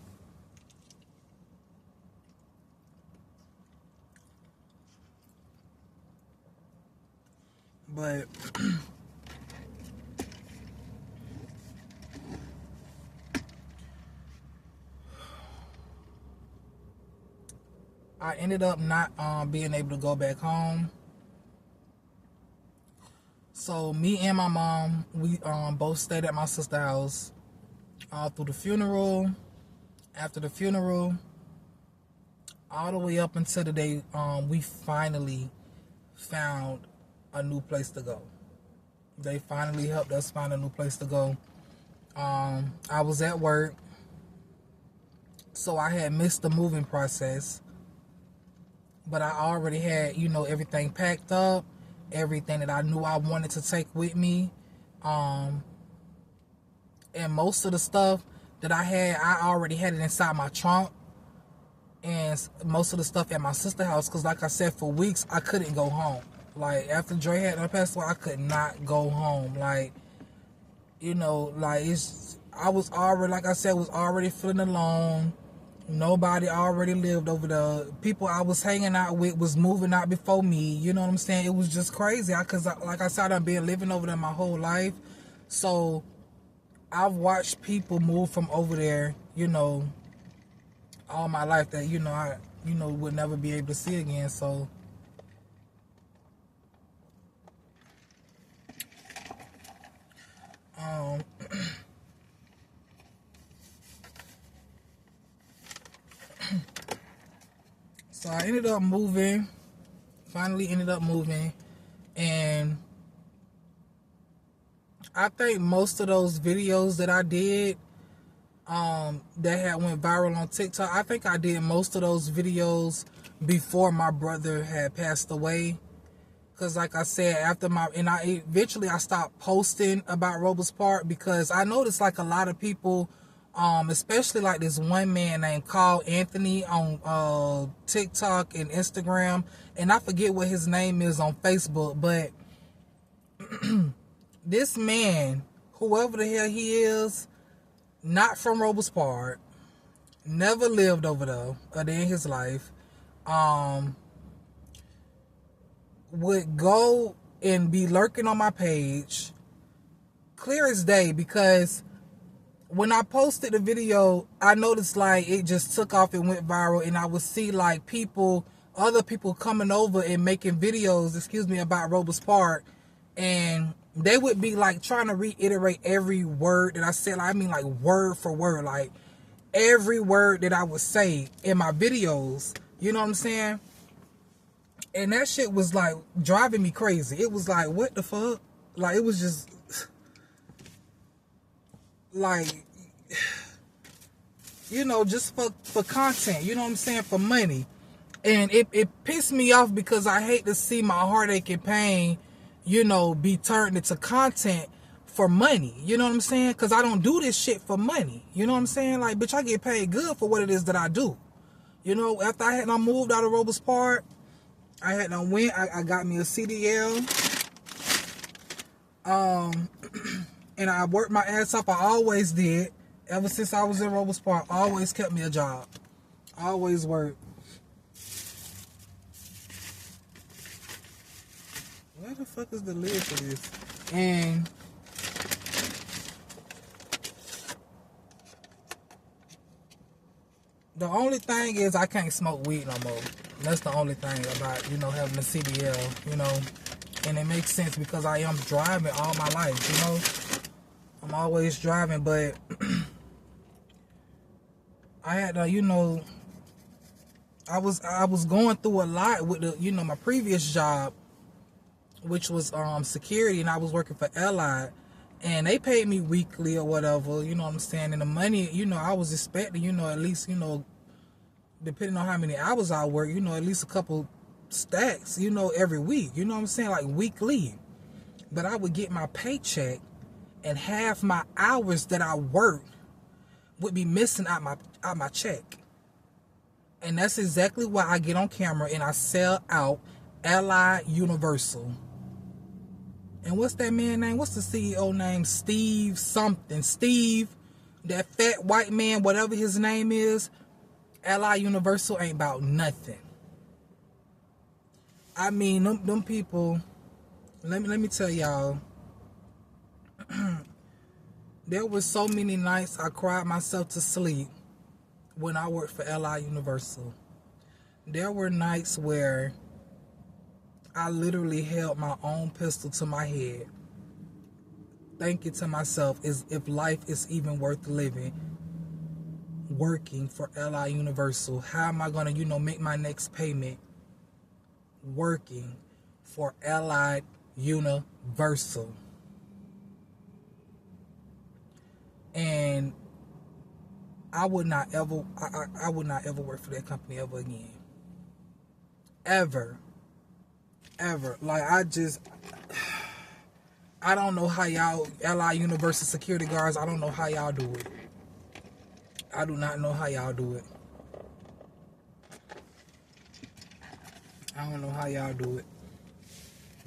Speaker 1: But I ended up not being able to go back home. So me and my mom, we both stayed at my sister's house all through the funeral, after the funeral, all the way up until the day we finally found a new place to go. They finally helped us find a new place to go. I was at work, so I had missed the moving process, but I already had, everything packed up, everything that I knew I wanted to take with me. And most of the stuff that I already had it inside my trunk. And most of the stuff at my sister's house, because like I said, for weeks, I couldn't go home. Like, after Dre had passed away, I could not go home. Like, I was already, like I said, was already feeling alone. Nobody already lived over there. People I was hanging out with was moving out before me. You know what I'm saying? It was just crazy. Because, like I said, I've been living over there my whole life. So, I've watched people move from over there, all my life that, I, would never be able to see again. So, so I ended up moving, finally ended up moving, and I think most of those videos that I did, that had went viral on TikTok, I think I did most of those videos before my brother had passed away. Because like I said, I stopped posting about Robles Park, because I noticed like a lot of people, especially like this one man named Carl Anthony on TikTok and Instagram, and I forget what his name is on Facebook, but this man, whoever the hell he is, not from Robles Park, never lived over there a day in his life, would go and be lurking on my page clear as day, because when I posted the video, I noticed like it just took off and went viral, and I would see like other people coming over and making videos, about Robles Park, and they would be like trying to reiterate every word that I said. Like, I mean, like word for word, like every word that I would say in my videos. You know what I'm saying? And that shit was like driving me crazy. It was like, what the fuck? Like, it was just like, just for content, you know what I'm saying? For money. And it pissed me off, because I hate to see my heartache and pain, be turned into content for money. You know what I'm saying? Because I don't do this shit for money. You know what I'm saying? Like, bitch, I get paid good for what it is that I do. After I moved out of Robles Park, I got me a CDL. And I worked my ass off. I always did. Ever since I was in Robles Park, I always kept me a job. I always worked. Where the fuck is the lid for this? And The only thing is I can't smoke weed no more. That's the only thing about, having a CDL, And it makes sense because I am driving all my life, I'm always driving, but I had to, I was going through a lot with my previous job, which was security, and I was working for Allied, and they paid me weekly or whatever, you know what I'm saying? And the money, I was expecting, at least, depending on how many hours I work, at least a couple stacks, every week, you know what I'm saying? Like weekly. But I would get my paycheck, and half my hours that I worked would be missing out my check. And that's exactly why I get on camera and I sell out Allied Universal. And what's that man name? What's the CEO name? Steve something. Steve, that fat white man, whatever his name is. Allied Universal ain't about nothing. I mean, them people, let me tell y'all, there were so many nights I cried myself to sleep when I worked for Allied Universal. There were nights where I literally held my own pistol to my head, thinking to myself, if life is even worth living, working for Allied Universal, how am I going to, make my next payment working for Allied Universal? And I would not ever work for that company ever again. Ever. Like, I don't know how y'all, Allied Universal security guards, I don't know how y'all do it. I do not know how y'all do it. I don't know how y'all do it.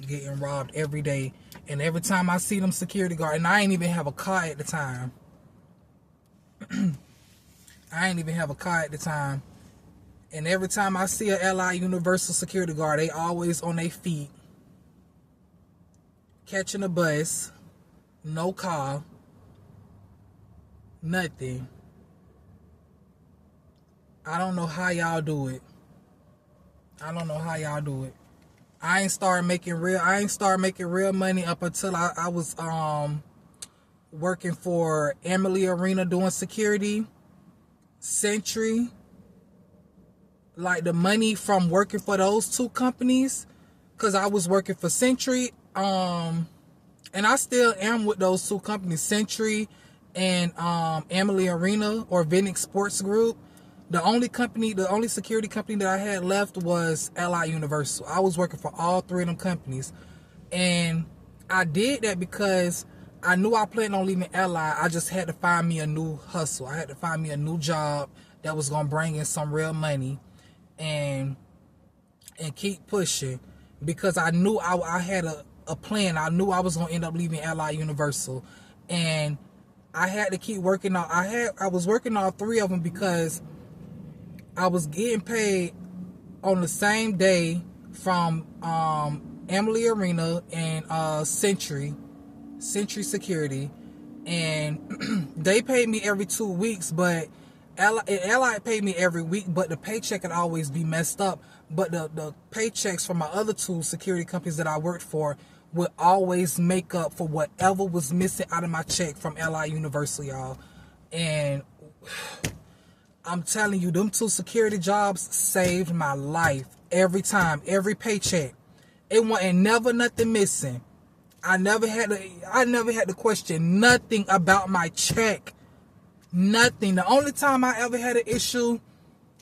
Speaker 1: Getting robbed every day. And every time I see them security guards, and I ain't even have a car at the time. And every time I see a Allied Universal security guard, they always on their feet, catching a bus, no car, nothing. I don't know how y'all do it. I ain't started making real money up until I was working for Emily Arena doing security, Century. Like the money from working for those two companies, because I was working for Century, and I still am with those two companies, Century and Emily Arena or Vinix Sports Group. The only security company that I had left was Allied Universal. I was working for all three of them companies, and I did that because I knew I planned on leaving Allied. I just had to find me a new hustle. I had to find me a new job that was gonna bring in some real money, and keep pushing, because I knew I had a plan. I knew I was gonna end up leaving Allied Universal, and I had to keep working on. I was working on three of them because I was getting paid on the same day from Emily Arena and Century Security, and they paid me every 2 weeks, but Allied paid me every week, but the paycheck could always be messed up. But the paychecks from my other two security companies that I worked for would always make up for whatever was missing out of my check from Allied Universal, y'all. And I'm telling you, them two security jobs saved my life every time, every paycheck. It wasn't never nothing missing. I never had to question nothing about my check. Nothing. The only time I ever had an issue,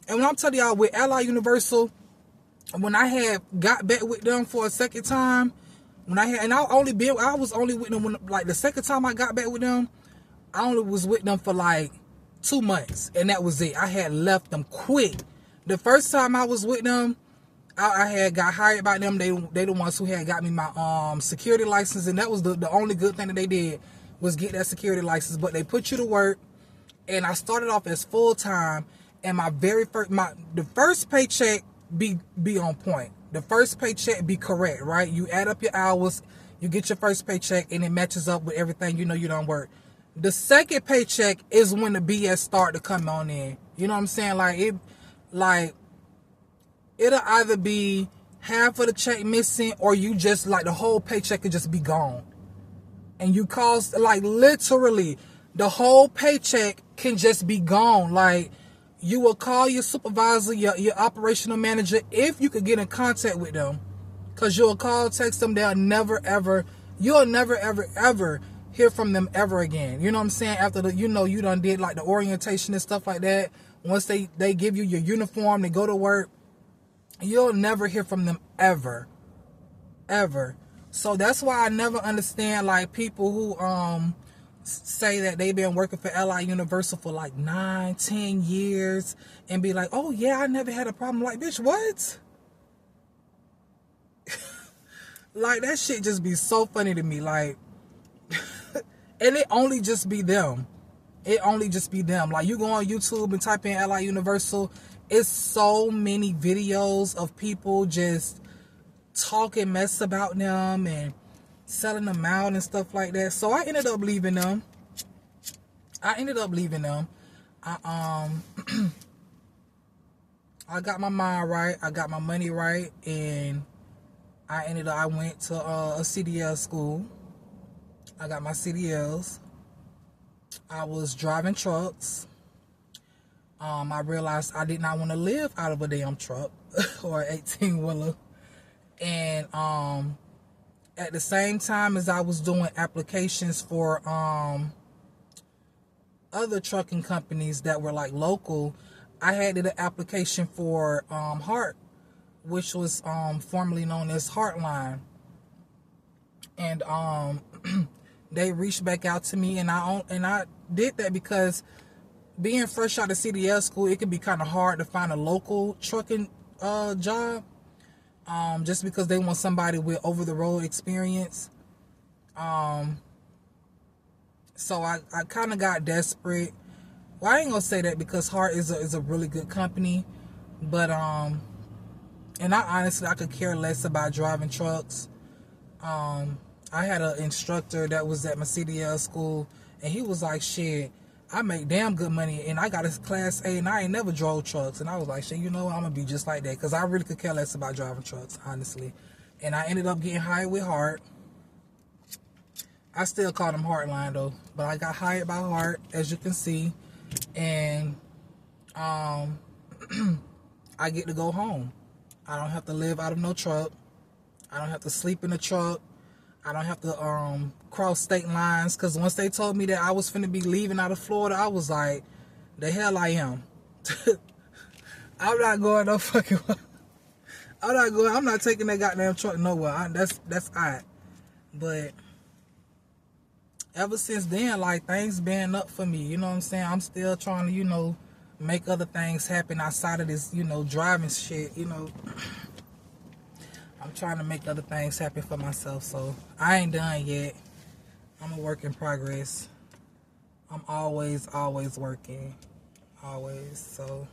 Speaker 1: and when I'm telling y'all with Allied Universal, when I had got back with them for a second time, I was only with them like the second time I got back with them, I only was with them for like 2 months, and that was it. I had left them quick. The first time I was with them, I had got hired by them. They the ones who had got me my security license, and that was the only good thing that they did was get that security license. But they put you to work. And I started off as full time, and the first paycheck be on point. The first paycheck be correct, right? You add up your hours, you get your first paycheck, and it matches up with everything you done work. The second paycheck is when the BS start to come on in. You know what I'm saying? Like it'll either be half of the check missing, or you just like the whole paycheck could just be gone. And you cost, like, literally the whole paycheck can just be gone. Like, you will call your supervisor, your operational manager, if you could get in contact with them, because you'll call, text them. You'll never ever hear from them ever again. You know what I'm saying? After the, you done did like the orientation and stuff like that. Once they give you your uniform to go to work, you'll never hear from them ever. So that's why I never understand like people who say that they've been working for LI Universal for like 9-10 years and be like, oh yeah, I never had a problem. Like, bitch, what? Like, that shit just be so funny to me. Like, and it only just be them. Like, you go on YouTube and type in LI Universal, it's so many videos of people just talking mess about them and selling them out and stuff like that. So I ended up leaving them. I got my mind right, I got my money right, and I went to a CDL school. I got my CDLs. I was driving trucks. I realized I did not want to live out of a damn truck or 18-wheeler. And at the same time as I was doing applications for other trucking companies that were like local, I had did an application for Heart, which was formerly known as Heartline. And they reached back out to me, and I did that because being fresh out of CDL school, it can be kind of hard to find a local trucking job. Just because they want somebody with over-the-road experience. So I kind of got desperate. Well, I ain't gonna say that, because Hart is a really good company, but and I could care less about driving trucks. I had an instructor that was at my CDL school, and he was like, shit, I make damn good money, and I got a Class A, and I ain't never drove trucks. And I was like, shit, I'm going to be just like that, because I really could care less about driving trucks, honestly. And I ended up getting hired with Hart. I still call them Heartline, though. But I got hired by Hart, as you can see. And I get to go home. I don't have to live out of no truck. I don't have to sleep in a truck. I don't have to cross state lines, because once they told me that I was finna be leaving out of Florida, I was like, the hell I am. I'm not going no fucking way. I'm not taking that goddamn truck nowhere. That's alright. But ever since then, like, things been up for me. You know what I'm saying? I'm still trying to, make other things happen outside of this, driving shit, I'm trying to make other things happen for myself, so I ain't done yet. I'm a work in progress. I'm always working. Always, so.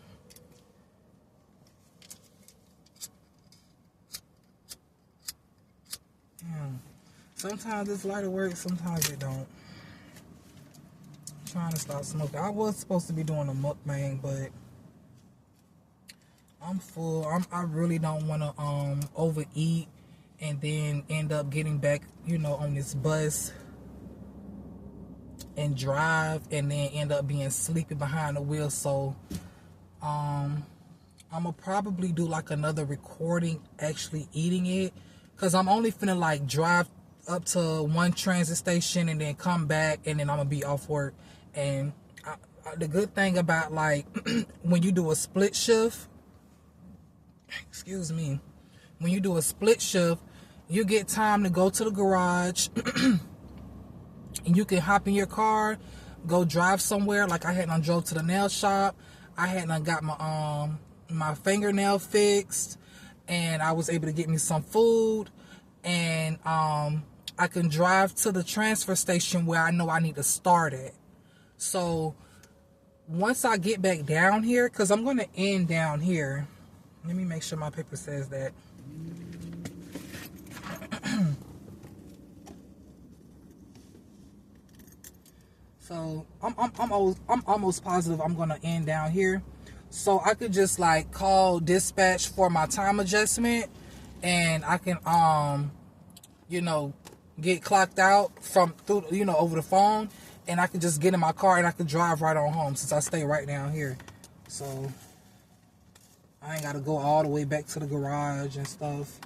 Speaker 1: Sometimes this lighter works, sometimes it don't. I'm trying to stop smoking. I was supposed to be doing a mukbang, but I'm full. I really don't want to overeat and then end up getting back, on this bus and drive and then end up being sleepy behind the wheel. So I'm gonna probably do like another recording actually eating it, because I'm only finna like drive up to one transit station and then come back, and then I'm gonna be off work. And the good thing about like when you do a split shift, excuse me, when you do a split shift, you get time to go to the garage and you can hop in your car, go drive somewhere. Like I had drove to the nail shop. I had got my my fingernail fixed, and I was able to get me some food, and I can drive to the transfer station where I know I need to start at. So once I get back down here, because I'm going to end down here. Let me make sure my paper says that. So I'm almost positive I'm going to end down here. So I could just like call dispatch for my time adjustment, and I can you know, get clocked out from through, you know, over the phone, and I could just get in my car and I could drive right on home since I stay right down here. So I ain't gotta go all the way back to the garage and stuff.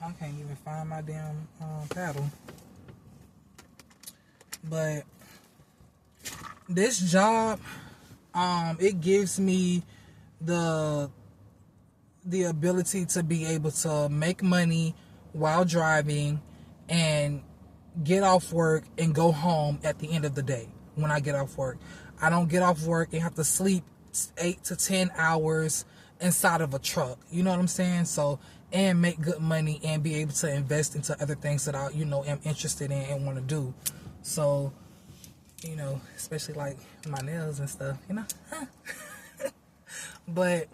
Speaker 1: I can't even find my damn paddle. But this job, it gives me the ability to be able to make money while driving and get off work and go home at the end of the day. When I get off work, I don't get off work and have to sleep 8 to 10 hours inside of a truck. You know what I'm saying? So, and make good money and be able to invest into other things that I, you know, am interested in and want to do. So, you know, especially like my nails and stuff, you know. But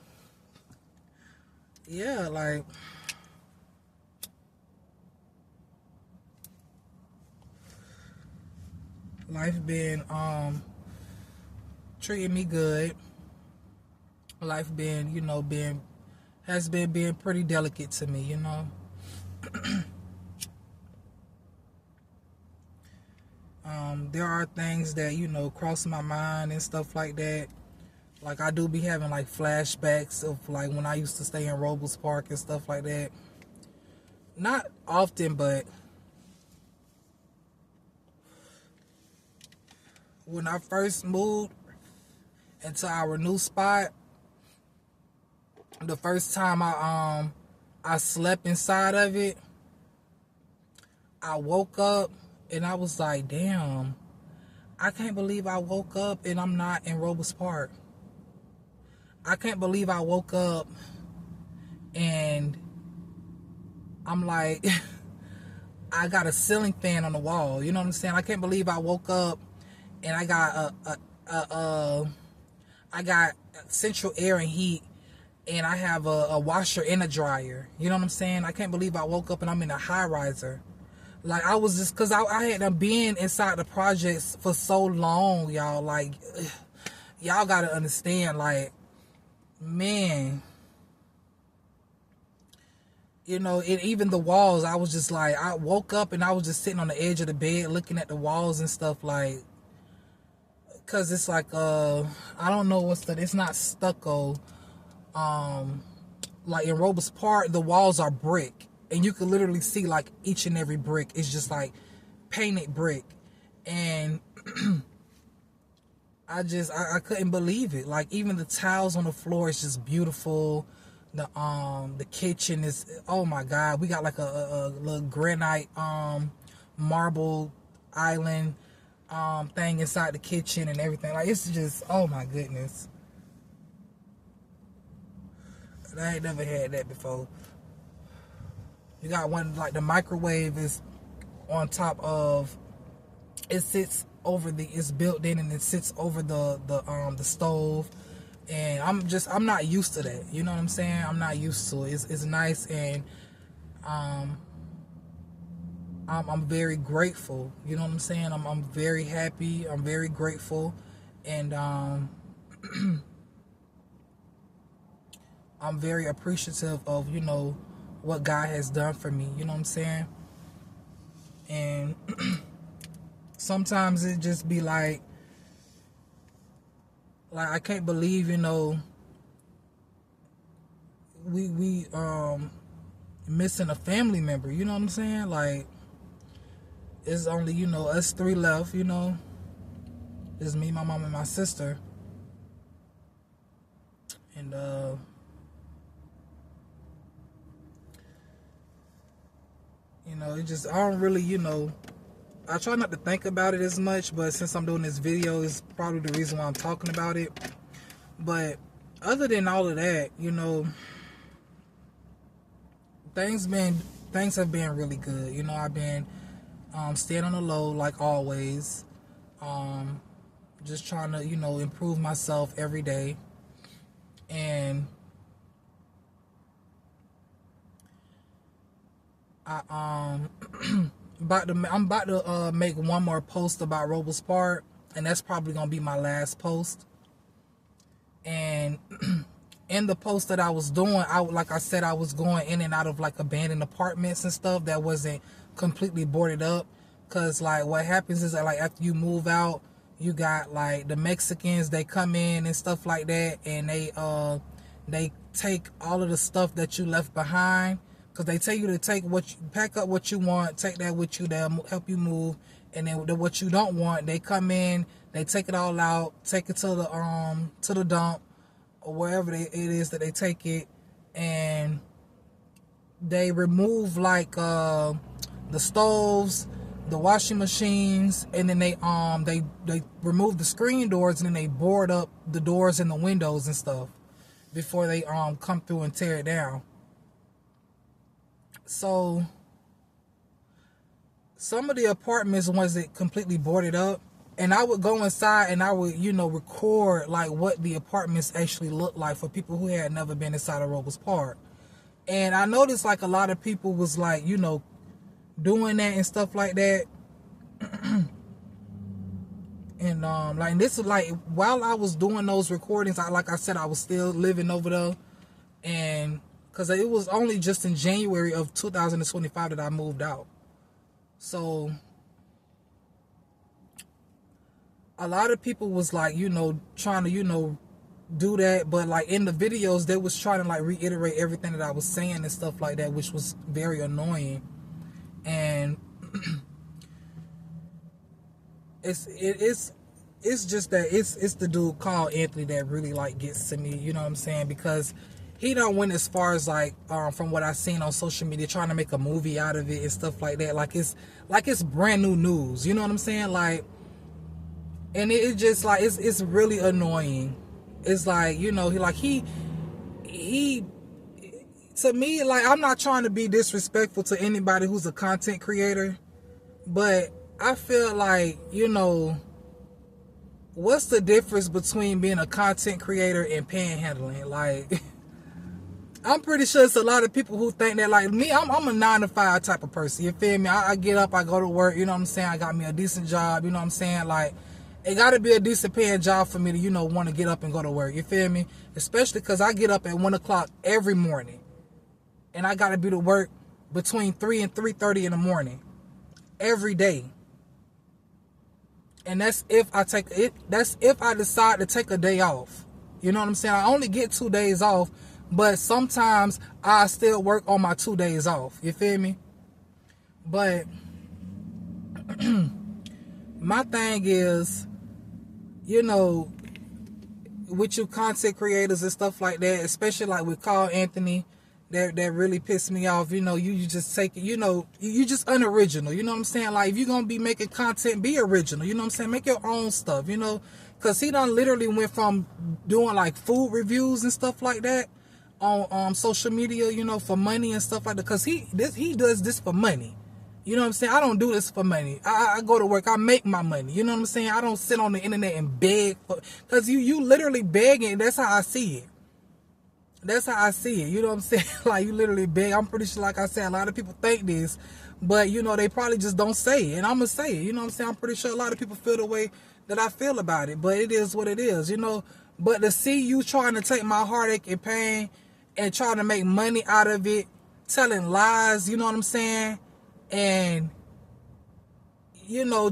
Speaker 1: yeah, like life been treating me good. Life been, you know, has been being pretty delicate to me, you know. There are things that, you know, cross my mind and stuff like that. Like I do be having like flashbacks of like when I used to stay in Robles Park and stuff like that. Not often, but when I first moved into our new spot, the first time I slept inside of it, I woke up and I was like, damn, I can't believe I woke up and I'm not in Robles Park. I can't believe I woke up and I'm like, I got a ceiling fan on the wall. You know what I'm saying? I can't believe I woke up and I got I got central air and heat, and I have a washer and a dryer. You know what I'm saying? I can't believe I woke up and I'm in a high riser. Like I was just, cause I hadn't been inside the projects for so long, y'all. Like, y'all gotta understand, like, man, you know, and even the walls, I was just like, I woke up and I was just sitting on the edge of the bed looking at the walls and stuff, like, cause it's like, I don't know it's not stucco. Like in Robles Park, the walls are brick, and you can literally see like each and every brick is just like painted brick, and I couldn't believe it. Like even the tiles on the floor is just beautiful. The kitchen is, oh my god, we got like a little granite marble island thing inside the kitchen and everything. Like it's just, oh my goodness, I ain't never had that before. You got one, like the microwave is on top of, it sits over it's built in and it sits over the stove, and I'm not used to that. You know what I'm saying? I'm not used to it. It's nice, and I'm very grateful. You know what I'm saying? I'm very happy. I'm very grateful, and I'm very appreciative of, you know, what God has done for me. You know what I'm saying? And sometimes it just be like I can't believe, you know, we missing a family member. You know what I'm saying? Like it's only, you know, us three left. You know, it's me, my mom, and my sister, and you know, it just, I don't really, you know, I try not to think about it as much, but since I'm doing this video, it's probably the reason why I'm talking about it. But other than all of that, you know, things have been really good. You know, I've been staying on the low like always. Just trying to, you know, improve myself every day. And I'm about to make one more post about Robles Park. and that's probably gonna be my last post. And in the post that I was doing, like I said, I was going in and out of like abandoned apartments and stuff that wasn't completely boarded up. Cause like what happens is that like after you move out, you got like the Mexicans, they come in and stuff like that, and they take all of the stuff that you left behind. Cause they tell you to pack up what you want, take that with you, they'll help you move. And then what you don't want, they come in, they take it all out, take it to the dump or wherever it is that they take it, and they remove like the stoves, the washing machines, and then they remove the screen doors, and then they board up the doors and the windows and stuff before they come through and tear it down. So some of the apartments wasn't completely boarded up, and I would go inside and I would, record like what the apartments actually look like for people who had never been inside of Robles Park. And I noticed like a lot of people was like, doing that and stuff like that. And like this is like while I was doing those recordings, like I said, I was still living over there, and because it was only just in January of 2025 that I moved out. So a lot of people was like, trying to, do that. But like in the videos, they was trying to like reiterate everything that I was saying and stuff like that, which was very annoying. And it's just that it's the dude called Anthony that really like gets to me, you know what I'm saying? Because he don't went as far as like from what I've seen on social media, trying to make a movie out of it and stuff like that. Like it's brand new news, you know what I'm saying? Like, and it just like it's really annoying. It's like, he to me, like, I'm not trying to be disrespectful to anybody who's a content creator, but I feel like, what's the difference between being a content creator and panhandling? Like, I'm pretty sure it's a lot of people who think that, like me, I'm a 9-to-5 type of person, you feel me? I get up, I go to work, you know what I'm saying? I got me a decent job, you know what I'm saying? Like, it got to be a decent paying job for me to, want to get up and go to work, you feel me? Especially because I get up at 1 o'clock every morning, and I got to be to work between 3 and 3:30 in the morning every day. And that's if I decide to take a day off. You know what I'm saying? I only get 2 days off, but sometimes I still work on my 2 days off. You feel me? But my thing is, with you content creators and stuff like that, especially like with Carl Anthony, that really pissed me off. You just take it, you just unoriginal. You know what I'm saying? Like, if you're going to be making content, be original. You know what I'm saying? Make your own stuff, because he done literally went from doing like food reviews and stuff like that on social media, for money and stuff like that. Because he does this for money. You know what I'm saying? I don't do this for money. I go to work. I make my money. You know what I'm saying? I don't sit on the internet and beg. Because you literally begging. That's how I see it. That's how I see it. You know what I'm saying? Like, you literally beg. I'm pretty sure, like I said, a lot of people think this. But, they probably just don't say it. And I'm going to say it. You know what I'm saying? I'm pretty sure a lot of people feel the way that I feel about it. But it is what it is, But to see you trying to take my heartache and pain and trying to make money out of it, telling lies, you know what I'm saying? And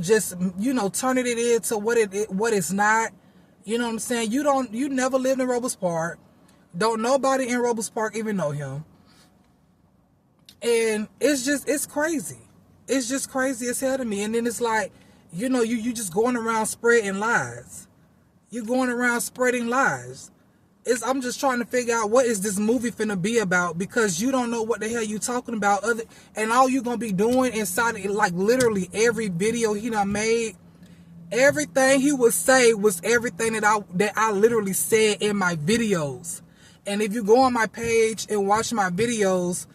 Speaker 1: just turning it into what it's not. You know what I'm saying? You never lived in Robles Park. Don't nobody in Robles Park even know him. And it's crazy. It's just crazy as hell to me. And then it's like, you just going around spreading lies. You're going around spreading lies. I'm just trying to figure out what is this movie finna be about, because you don't know what the hell you talking about. And all you gonna be doing inside of it, like literally every video he done made, everything he would say was everything that I literally said in my videos. And if you go on my page and watch my videos,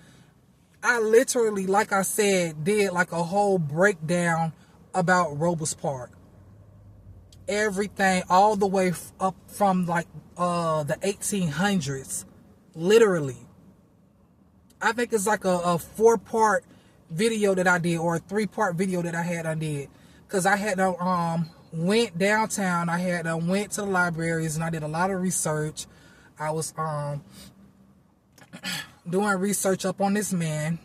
Speaker 1: I literally, like I said, did like a whole breakdown about Robles Park. Everything, all the way up from like the 1800s, literally. I think it's like a 4-part video that I did, or a 3-part video that I did, because I had went downtown. I had went to the libraries and I did a lot of research. I was doing research up on this man.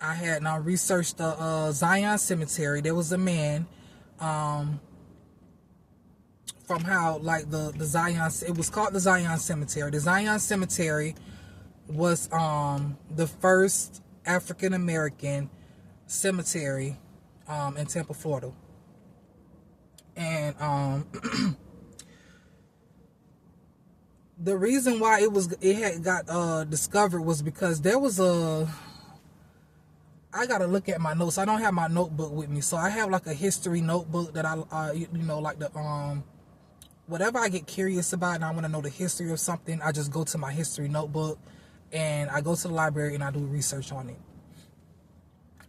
Speaker 1: I had researched the Zion Cemetery. There was a man from how like the Zion, it was called the Zion Cemetery. The Zion Cemetery was the first African American cemetery in Tampa, Florida. And the reason why it had got discovered was because there was I gotta look at my notes. I don't have my notebook with me, so I have like a history notebook that I you know, like the whatever I get curious about and I want to know the history of something, I just go to my history notebook and I go to the library and I do research on it,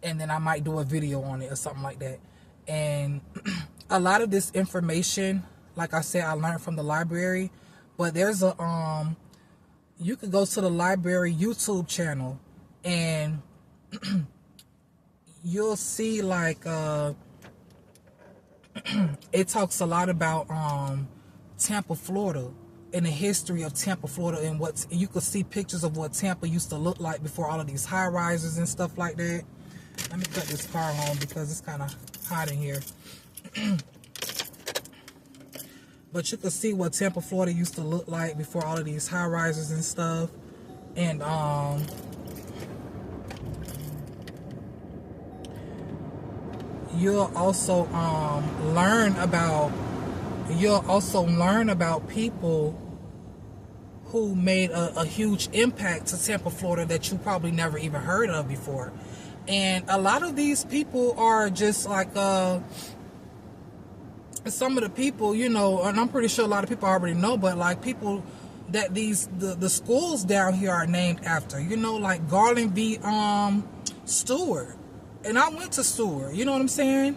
Speaker 1: and then I might do a video on it or something like that. And a lot of this information, like I said, I learned from the library. But there's a you could go to the library YouTube channel and you'll see like it talks a lot about Tampa, Florida, and the history of Tampa, Florida, and what you could see pictures of what Tampa used to look like before all of these high rises and stuff like that. Let me cut this car home because it's kind of hot in here. But you could see what Tampa, Florida used to look like before all of these high rises and stuff. And you'll also learn about people who made a huge impact to Tampa, Florida that you probably never even heard of before. And a lot of these people are just like some of the people, you know, and I'm pretty sure a lot of people already know, but like people that the schools down here are named after, you know, like Garland v. Stewart. And I went to Stewart, you know what I'm saying?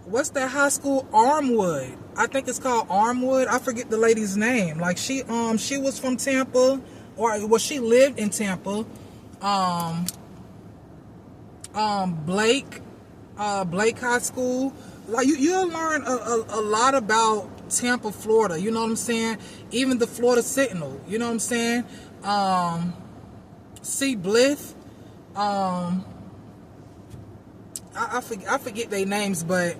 Speaker 1: What's that high school? Armwood. I think it's called Armwood. I forget the lady's name. Like she was from Tampa, or well, she lived in Tampa. Blake High School. Like you'll learn a lot about Tampa, Florida. You know what I'm saying? Even the Florida Sentinel. You know what I'm saying? C. Blith. I forget their names, but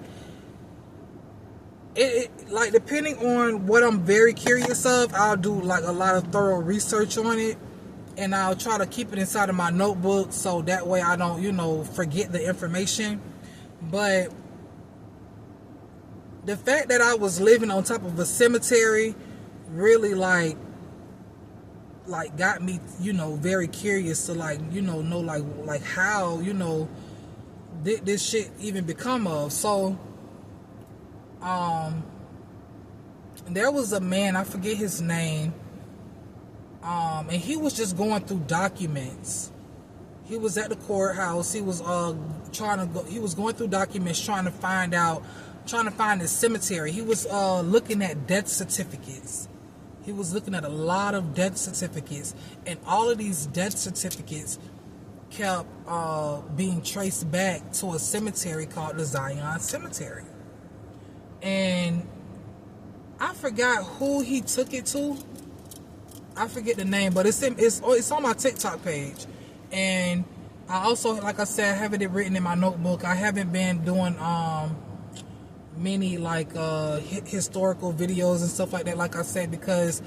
Speaker 1: it like depending on what I'm very curious of, I'll do like a lot of thorough research on it, and I'll try to keep it inside of my notebook so that way I don't, you know, forget the information. But the fact that I was living on top of a cemetery really like got me, you know, very curious to like, you know like how, you know, did this shit even become of. So there was a man, I forget his name, and he was just going through documents. He was at the courthouse. He was he was going through documents trying to find the cemetery. He was looking at death certificates. He was looking at a lot of death certificates, and all of these death certificates kept being traced back to a cemetery called the Zion Cemetery. And I forgot who he took it to. I forget the name, but it's on my TikTok page. And I also, like I said, I have it written in my notebook. I haven't been doing many like historical videos and stuff like that, like I said, because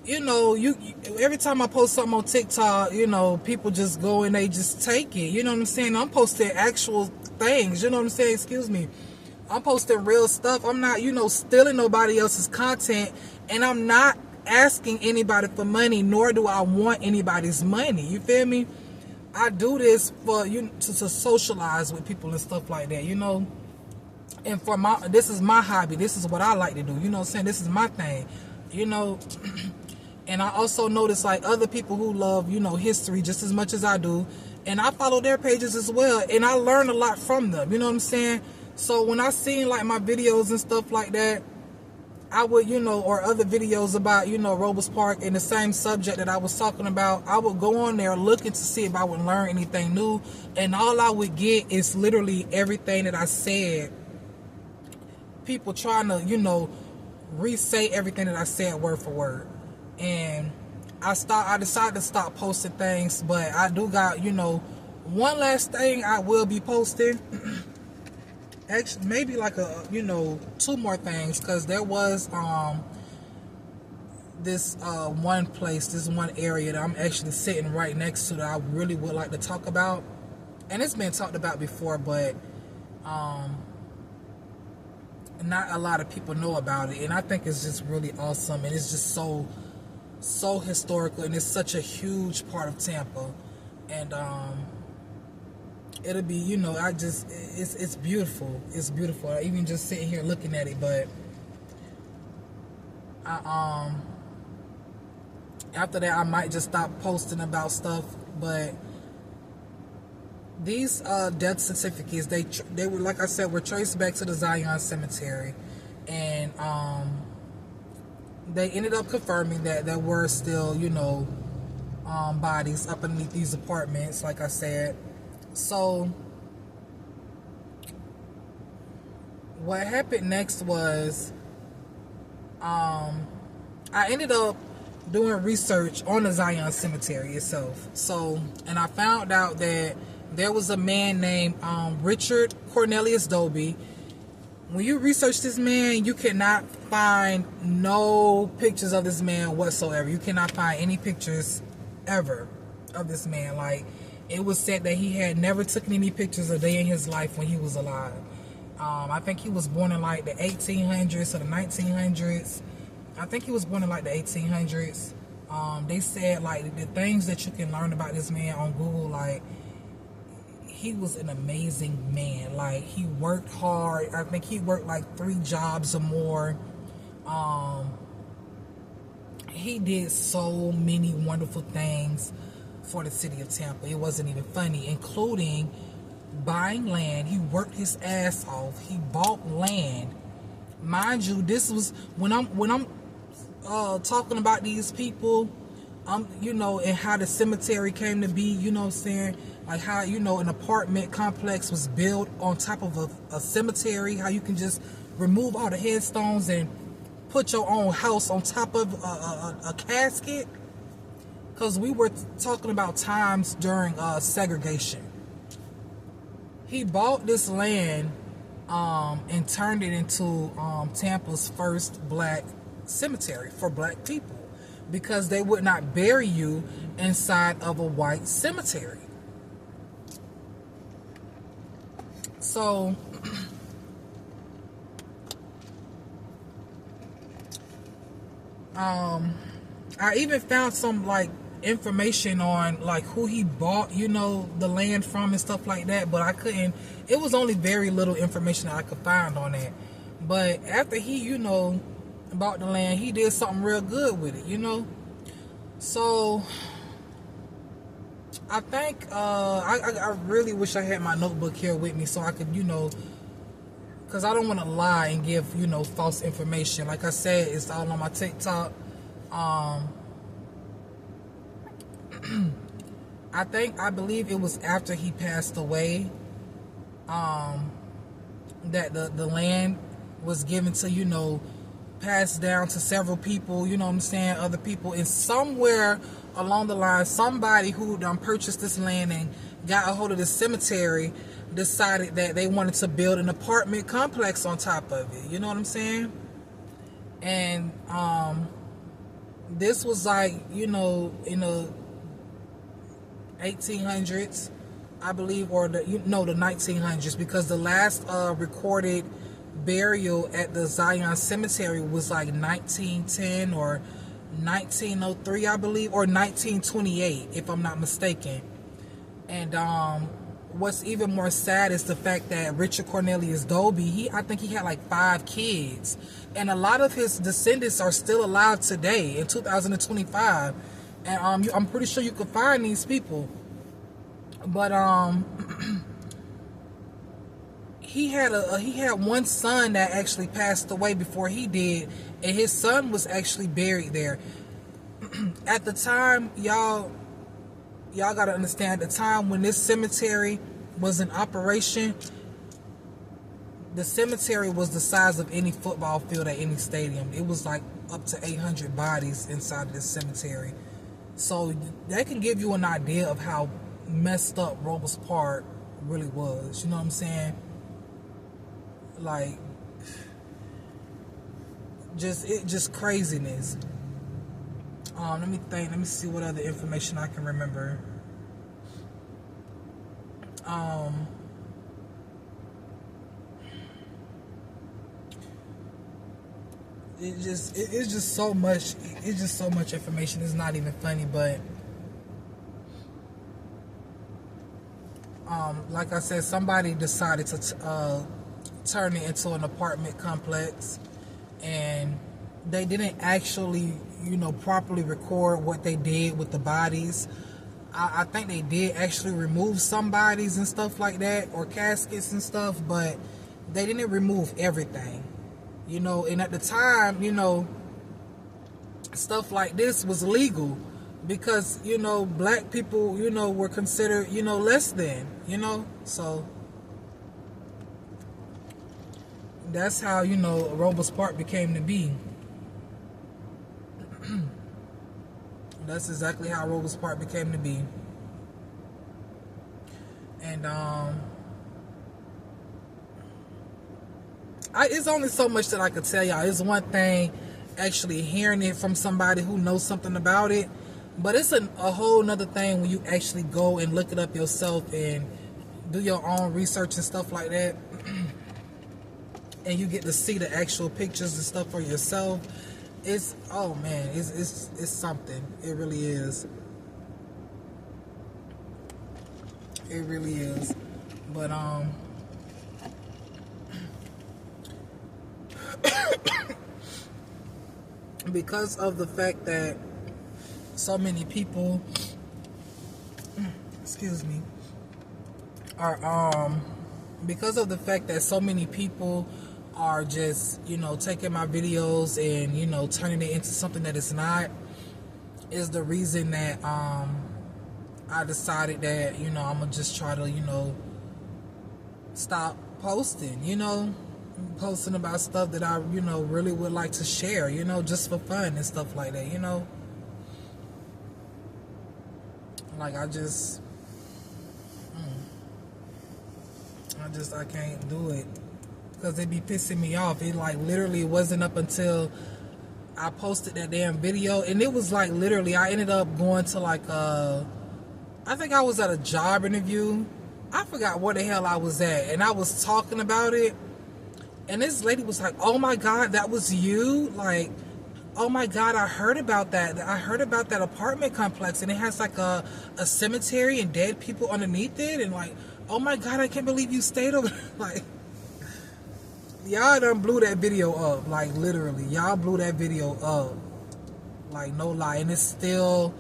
Speaker 1: you know, you every time I post something on TikTok, you know, people just go and they just take it. You know what I'm saying? I'm posting actual things. You know what I'm saying? Excuse me. I'm posting real stuff. I'm not, you know, stealing nobody else's content, and I'm not asking anybody for money, nor do I want anybody's money. You feel me? I do this for you to socialize with people and stuff like that, you know. And for this is my hobby. This is what I like to do. You know what I'm saying? This is my thing, you know. And I also notice like other people who love, you know, history just as much as I do, and I follow their pages as well, and I learn a lot from them. You know what I'm saying? So when I see like my videos and stuff like that, I would, or other videos about, Robles Park and the same subject that I was talking about, I would go on there looking to see if I would learn anything new. And all I would get is literally everything that I said. People trying to, re-say everything that I said word for word. And I decided to stop posting things, but I do got, one last thing I will be posting. Actually, maybe like two more things, because there was this one place, this one area that I'm actually sitting right next to that I really would like to talk about, and it's been talked about before, but not a lot of people know about it, and I think it's just really awesome, and it's just so historical, and it's such a huge part of Tampa, and it'll be, it's beautiful. It's beautiful. Even just sitting here looking at it, but after that I might just stop posting about stuff. But these death certificates, they were, like I said, were traced back to the Zion Cemetery, and they ended up confirming that there were still, bodies up underneath these apartments, like I said. So what happened next was I ended up doing research on the Zion Cemetery itself. So, and I found out that there was a man named Richard Cornelius Dobie. When you research this man, you cannot find no pictures of this man whatsoever. You cannot find any pictures ever of this man. Like, it was said that he had never taken any pictures a day in his life when he was alive. I think he was born in like the 1800s or the 1900s. I think he was born in like the 1800s. They said like the things that you can learn about this man on Google, like he was an amazing man. Like, he worked hard. I think he worked like 3 jobs or more. He did so many wonderful things for the city of Tampa. It wasn't even funny, including buying land. He worked his ass off. He bought land. Mind you, this was when I'm talking about these people, and how the cemetery came to be, you know what I'm saying? Like how, an apartment complex was built on top of a cemetery, how you can just remove all the headstones and put your own house on top of a casket. Because we were talking about times during segregation. He bought this land and turned it into Tampa's first black cemetery for black people, because they would not bury you inside of a white cemetery. So I even found some like information on like who he bought, the land from and stuff like that, but I couldn't. It was only very little information that I could find on that. But after he, bought the land, he did something real good with it, So I think I really wish I had my notebook here with me so I could, because I don't want to lie and give, false information. Like I said, it's all on my TikTok. I believe it was after he passed away, that the land was given to, passed down to several people, other people, and somewhere along the line, somebody who purchased this land and got a hold of the cemetery decided that they wanted to build an apartment complex on top of it, you know what I'm saying? And this was like, in the 1800s, I believe, or the 1900s, because the last recorded burial at the Zion Cemetery was like 1910 or 1903, I believe, or 1928, if I'm not mistaken. And what's even more sad is the fact that Richard Cornelius Dobie, I think he had like 5 kids, and a lot of his descendants are still alive today in 2025. And I'm pretty sure you could find these people. But he had one son that actually passed away before he did, and his son was actually buried there. At the time, y'all gotta understand, at the time when this cemetery was in operation, the cemetery was the size of any football field at any stadium. It was like up to 800 bodies inside of this cemetery. So that can give you an idea of how messed up Robles Park really was. You know what I'm saying? Like, just craziness. Let me think. Let me see what other information I can remember. It's just so much. It's just so much information. It's not even funny, but like I said, somebody decided to turn it into an apartment complex, and they didn't actually, properly record what they did with the bodies. I think they did actually remove some bodies and stuff like that, or caskets and stuff, but they didn't remove everything. And at the time, stuff like this was legal because, black people, were considered, less than, so that's how, Robles Park became to be. That's exactly how Robles Park became to be. And, it's only so much that I could tell y'all. It's one thing actually hearing it from somebody who knows something about it, but it's a whole nother thing when you actually go and look it up yourself and do your own research and stuff like that, and you get to see the actual pictures and stuff for yourself. It's, oh man, it's something. It really is. It really is. But because of the fact that so many people, excuse me, are because of the fact that so many people are just, taking my videos and, turning it into something that it's not, is the reason that I decided that, I'm gonna just try to, stop posting, posting about stuff that I, really would like to share, just for fun and stuff like that, like I can't do it because it be pissing me off. It like literally wasn't up until I posted that damn video, and it was like literally I ended up going to like I think I was at a job interview. I forgot where the hell I was at, and I was talking about it, and this lady was like, "Oh my God, that was you!" Like, "Oh my God, I heard about that. I heard about that apartment complex, and it has like a cemetery and dead people underneath it, and like, oh my God, I can't believe you stayed over." Like, y'all done blew that video up. Like, literally, y'all blew that video up. Like, no lie, and it's still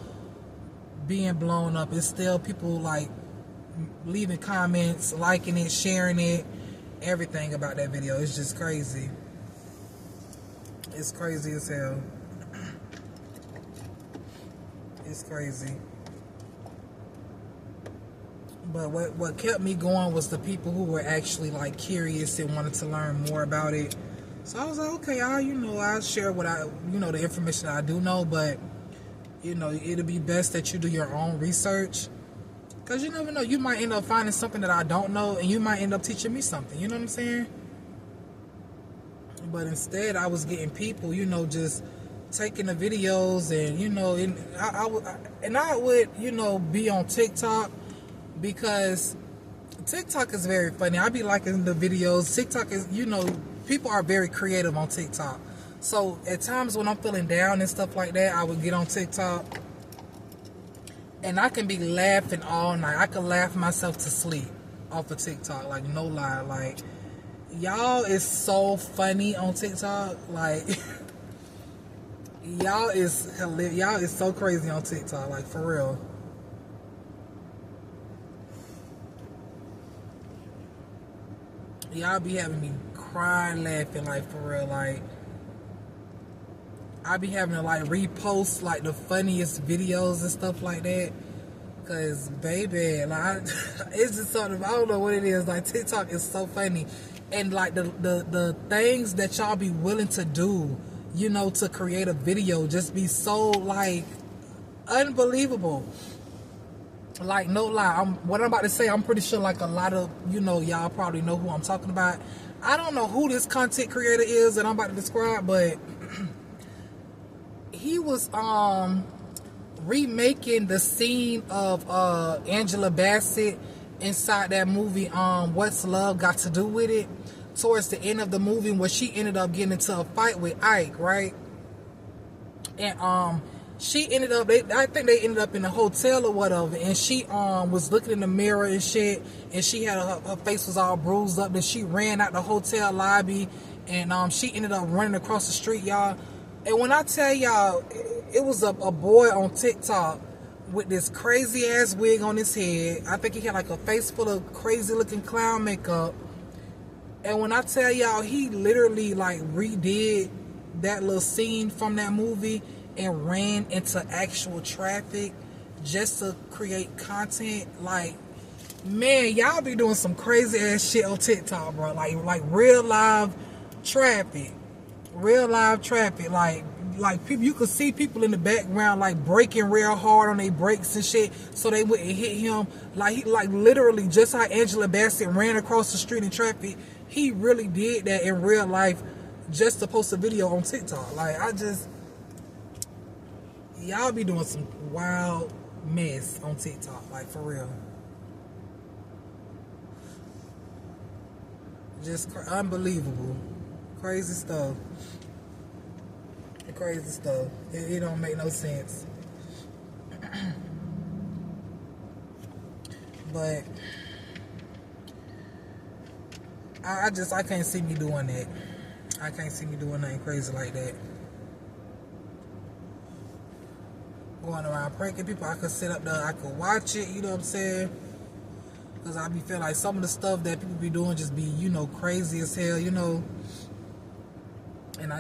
Speaker 1: being blown up. It's still people like leaving comments, liking it, sharing it, everything about that video. It's just crazy. It's crazy as hell. It's crazy. But what kept me going was the people who were actually like curious and wanted to learn more about it. So I was like, okay, I'll share what the information that I do know, but it'll be best that you do your own research. Because you never know, you might end up finding something that I don't know, and you might end up teaching me something, you know what I'm saying? But instead, I was getting people, just taking the videos, and, I would, be on TikTok, because TikTok is very funny. I be liking the videos. TikTok is, people are very creative on TikTok. So at times when I'm feeling down and stuff like that, I would get on TikTok, and I can be laughing all night. I can laugh myself to sleep off of TikTok. Like, no lie. Like, y'all is so funny on TikTok. Like, y'all is hilarious. Y'all is so crazy on TikTok. Like, for real. y'all be having me crying, laughing, like, for real. Like, I be having to, like, repost, like, the funniest videos and stuff like that. Cause, baby, like, it's just something, I don't know what it is. Like, TikTok is so funny. And, like, the things that y'all be willing to do, you know, to create a video just be so, like, unbelievable. Like, no lie, what I'm about to say, I'm pretty sure, like, a lot of, you know, y'all probably know who I'm talking about. I don't know who this content creator is that I'm about to describe, but he was remaking the scene of Angela Bassett inside that movie, What's Love Got to Do With It, towards the end of the movie, where she ended up getting into a fight with Ike, right? And she ended up, I think they ended up in a hotel or whatever, and she was looking in the mirror and shit, and she had her face was all bruised up, and she ran out the hotel lobby, and she ended up running across the street, y'all. And when I tell y'all, it was a boy on TikTok with this crazy ass wig on his head. I think he had like a face full of crazy looking clown makeup. And when I tell y'all, he literally like redid that little scene from that movie and ran into actual traffic just to create content. Like, man, y'all be doing some crazy ass shit on TikTok, bro. Like real live traffic. Real live traffic. Like people, you could see people in the background like braking real hard on their brakes and shit so they wouldn't hit him. Like literally just how Angela Bassett ran across the street in traffic, he really did that in real life just to post a video on TikTok. Like, y'all be doing some wild mess on TikTok, like, for real. Just unbelievable. Crazy stuff. Crazy stuff. It don't make no sense. But I can't see me doing that. I can't see me doing nothing crazy like that. Going around pranking people, I could sit up there, I could watch it, you know what I'm saying? Because I be feeling like some of the stuff that people be doing just be, you know, crazy as hell, you know. And I